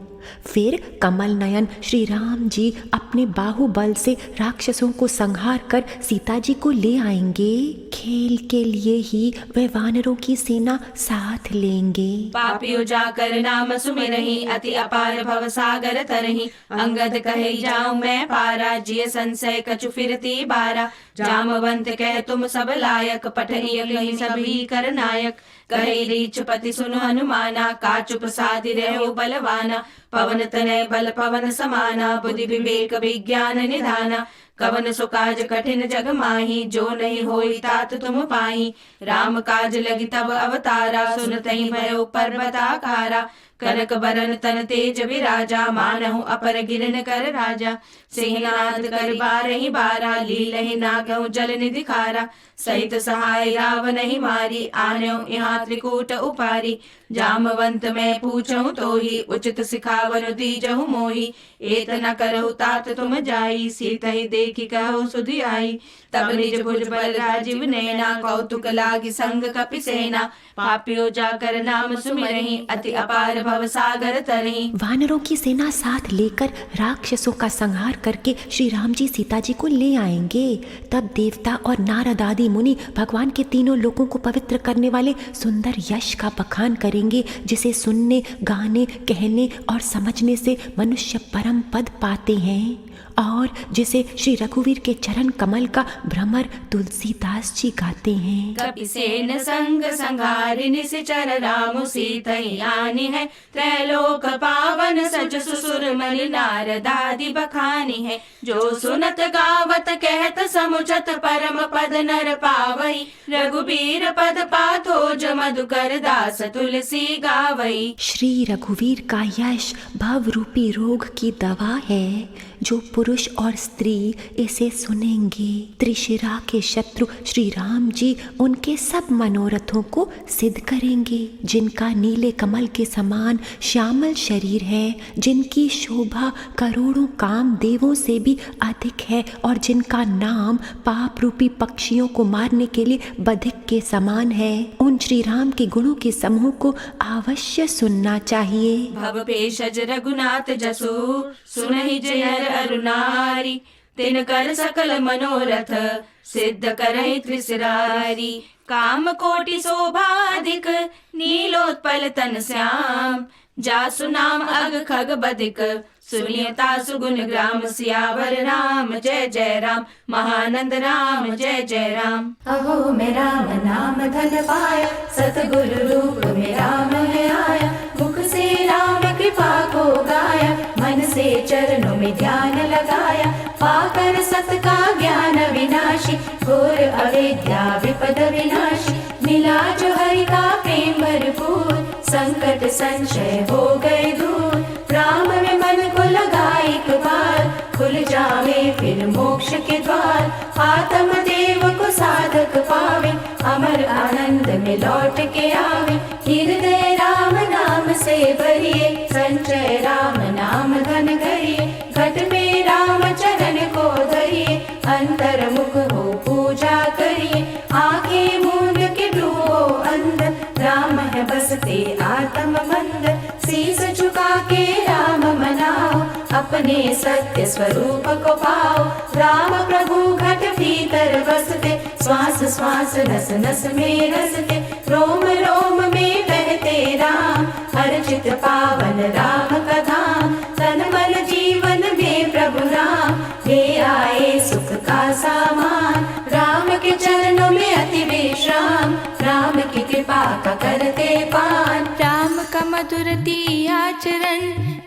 फिर कमल नयन श्री राम जी अपने बाहुबल से राक्षसों को संहार कर सीता जी को ले आएंगे। खेल के लिए ही वे वानरों की सेना साथ लेंगे। पापियो जाकर नाम सुमिरहि, अति अपार भव सागर तरहि। अंगद कहे जाऊं मैं पारा, जिय संशय कछु फिरती बारा। जामवंत कह तुम सब लायक, पठनिय कहीं सभी कर नायक। कहे रीछपति सुनो हनुमाना, काचुप साधि रहो बलवाना। पवन तनय बल पवन समाना, बुद्धि विवेक विज्ञान निधाना। कवन सो काज कठिन जग माही, जो नहीं होई तात तुम पाही। राम काज लगी तब अवतारा, सुनतहि भयो पर्वताकारा। कनक बरन तन तेज विराजा, मानहु अपर गिरन कर राजा। सिंहनाद कर बारहि बारा, लीलहि नागहु जल निधि खारा। सहित सहाय रावण ही मारी, आन्यो यहाँ त्रिकूट उपारी। जामवंत मैं पूछऊं तो ही, उचित सिखावन दीजहु मोही। एत न करहु तात तुम जाई, सीतहि देखि कहु सुधि आई। तब निज भुज बल राजीव नैना, कौतुक लागी संग कपि सेना। पापियो जाकर नाम सुमिरहि, अति अपार भव सागर तरहि। वानरों की सेना साथ लेकर राक्षसों का संहार करके श्री राम जी सीता जी को ले आएंगे। तब देवता और नारद आदि मुनि भगवान के तीनों लोगों को पवित्र करने वाले सुंदर यश का बखान करेंगे, जिसे सुनने, गाने, कहने और समझने से मनुष्य परम पद पाते हैं, और जिसे श्री रघुवीर के चरण कमल का भ्रमर तुलसीदास जी गाते हैं। कपिसेन संग संघारि निशिचर, राम सीतहि आनी है। त्रैलोक पावन सज सुसुर मनि, नारदादि बखानी है। जो सुनत गावत कहत समुझत, परम पद नर पावई। रघुबीर पद पाथोज, मधुकर दास तुलसी गावई। श्री रघुवीर का यश भव रूपी रोग की दवा है। जो पुरुष और स्त्री इसे सुनेंगे, त्रिशिरा के शत्रु श्री राम जी उनके सब मनोरथों को सिद्ध करेंगे। जिनका नीले कमल के समान श्यामल शरीर है, जिनकी शोभा करोड़ों काम देवों से भी अधिक है, और जिनका नाम पाप रूपी पक्षियों को मारने के लिए बधिक के समान है, उन श्री राम के गुणों के समूह को अवश्य सुनना चाहिए। भव भेषज रघुनाथ जसु, सुनहि जय नर अरुणारी। तिन कर सकल मनोरथ, सिद्ध करहि त्रिशिरारी। काम कोटि शोभाधिक, नीलोत्पल तन श्याम। जासु नाम अग खग बधिक, सुनियता सुगुण ग्राम। सियावर राम जय जय राम, महानंद राम जय जय राम। अहो मैं राम नाम धन पाया, सतगुरु रूप में राम है आया। मुख से राम कृपा को गाया, मन से चरणों में ध्यान लगाया। पाकर सत का ज्ञान विनाशी, घोर अविद्या विपद विनाशी। मिला जो हरि का प्रेम भरपूर, संकट संशय हो गए दूर। राम में मन को लगा एक बार, खुल जावे फिर मोक्ष के द्वार। आत्म देव को साधक पावे, अमर आनंद में लौट के आवे। हृदय राम नाम से भरिए, संचय राम नाम धन करिए। घट में राम चरण को धरिए, अंतर्मुख हो पूजा करिए। आंखें मूंद के डूबो अंदर, राम है बसते आत्म मंदिर। शीस झुका के राम मनाओ, अपने सत्य स्वरूप को पाओ। राम प्रभु घट भीतर बसते, श्वास श्वास नस नस में रसते। रोम रोम में बहते राम, हर चित पावन राम का धाम। तन मन जीवन में प्रभु राम, ले आए सुख का सामान। राम के चरणों में अति विश्राम, राम की कृपा का करते पान। राम का मधुरती आचरण,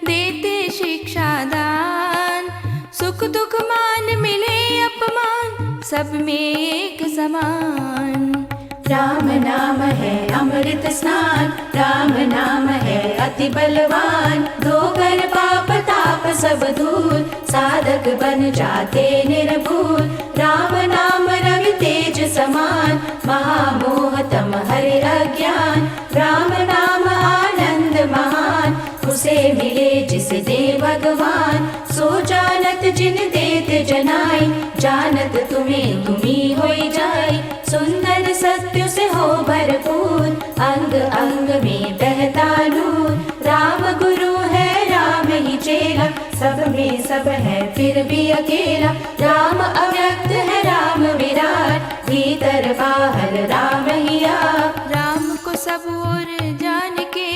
देते शिक्षा दान। सुख दुख मान मिले अपमान, सब में एक समान। राम नाम है अमृत स्नान, राम नाम है अति बलवान। धोकर पाप ताप सब दूर, साधक बन जाते निर्भूल। राम नाम रवि तेज समान, महामोह तम हरे अज्ञान। राम नाम आनंद महान, उसे मिले जिसे दे भगवान। सो जानत जिन देत जनाई, जानत तुम्हें तुम्ही होई जाई। सुंदर सत्य से हो भरपूर, अंग अंग में बहता नूर। राम गुरु है राम ही चेला, सब में सब है फिर भी अकेला। राम अव्यक्त है राम विराट, भीतर बाहर राम ही आप। राम को सब और जान के,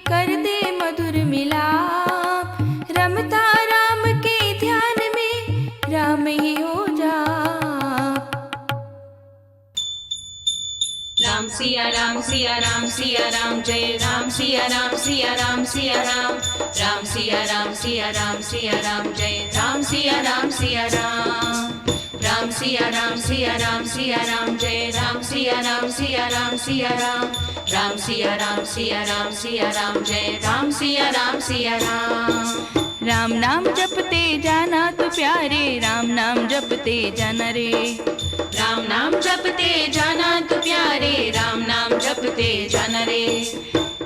कर दे मधुर मिलाप। रमता राम के ध्यान में, राम ही हो जा। राम सिया राम सिया राम सिया राम, जय राम सिया राम सिया राम सिया राम। राम सिया राम सिया राम सिया राम, जय राम सिया राम सिया राम। राम सिया राम सिया राम सिया राम, जय राम सिया राम सिया राम सिया राम। राम सिया राम सिया राम सिया राम, जय राम सिया राम सिया राम। राम नाम जपते जाना तो प्यारे, राम नाम जपते जाना रे। राम नाम जपते जाना तो प्यारे, राम नाम जपते जाना रे।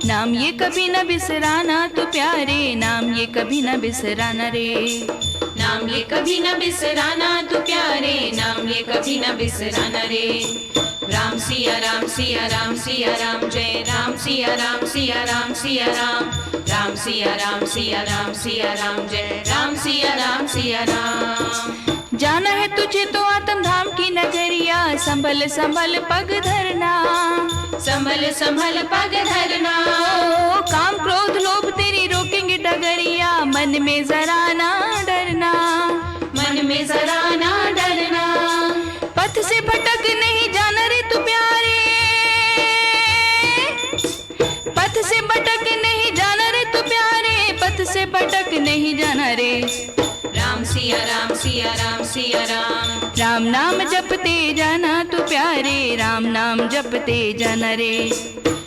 नाम ये कभी न बिसराना तो प्यारे, नाम ये कभी न बिसराना रे। नाम ये कभी न बिसराना तो प्यारे, नाम ये कभी न बिसराना रे। राम सिया राम सिया राम सिया राम, जय राम सिया राम सिया राम सिया राम। राम सिया राम सिया राम सिया राम, जय राम सिया राम सिया राम। जाना है तुझे तो आत्म धाम की नगरिया, संभल संभल पग धरना। संभल संभल पग धरना। ओ काम क्रोध लोभ तेरी रोकेंगे डगरिया, मन में जरा ना डरना। मन में जरा ना डरना। पथ से भटक नहीं जाना रे तू प्यारे, पथ से भटक नहीं जाना रे तू प्यारे, पथ से भटक नहीं जाना रे। राम सिया राम सिया राम सिया राम। राम नाम जपते जाना तू प्यारे, राम नाम जपते जाना रे।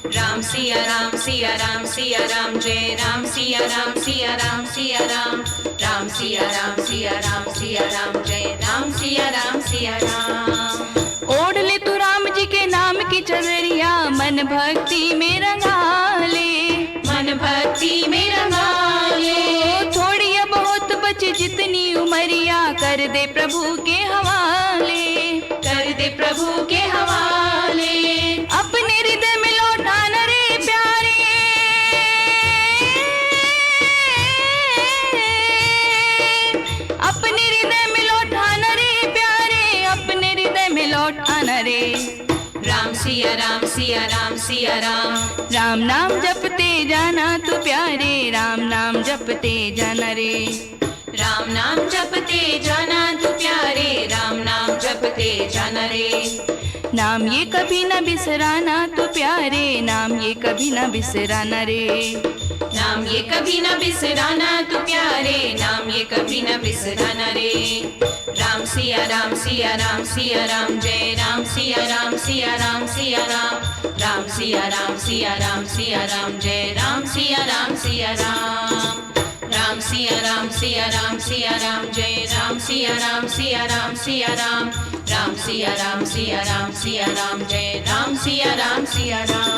राम सिया राम सिया राम सिया राम, जय राम सिया राम सिया राम सिया राम। राम सिया राम सिया राम सिया राम, जय राम सिया राम सिया राम। ओढ़ ले तू राम जी के नाम की चदरिया, मन भक्ति में रंगा ले। मन भक्ति में रंगा ले। थोड़ी या बहुत बचे जितनी उमरिया, कर दे प्रभु के हवाले। कर दे प्रभु के हवाले। अपने हृदय में लौटाना रे प्यारे, अपने हृदय में लौटाना रे प्यारे, अपने हृदय में लौटाना रे। राम सिया राम सिया राम सिया राम। राम नाम जपते जाना तू प्यारे, राम नाम जपते जाना रे। राम नाम जपते जाना तू प्यारे, राम नाम जपते जाना रे। नाम ये कभी न बिसराना तो प्यारे, नाम ये कभी न बिसराना रे। नाम ये कभी न बिसराना तो प्यारे, नाम ये कभी न बिसराना रे। राम सिया राम सिया राम सिया राम, जय राम सिया राम सिया राम सिया राम। राम सिया राम सिया राम सिया राम, जय राम सिया राम सिया राम। राम सिया राम सिया राम सिया राम, जय राम सिया राम सिया राम सिया राम। राम सिया राम सिया राम सिया राम, जय राम सिया राम सिया राम।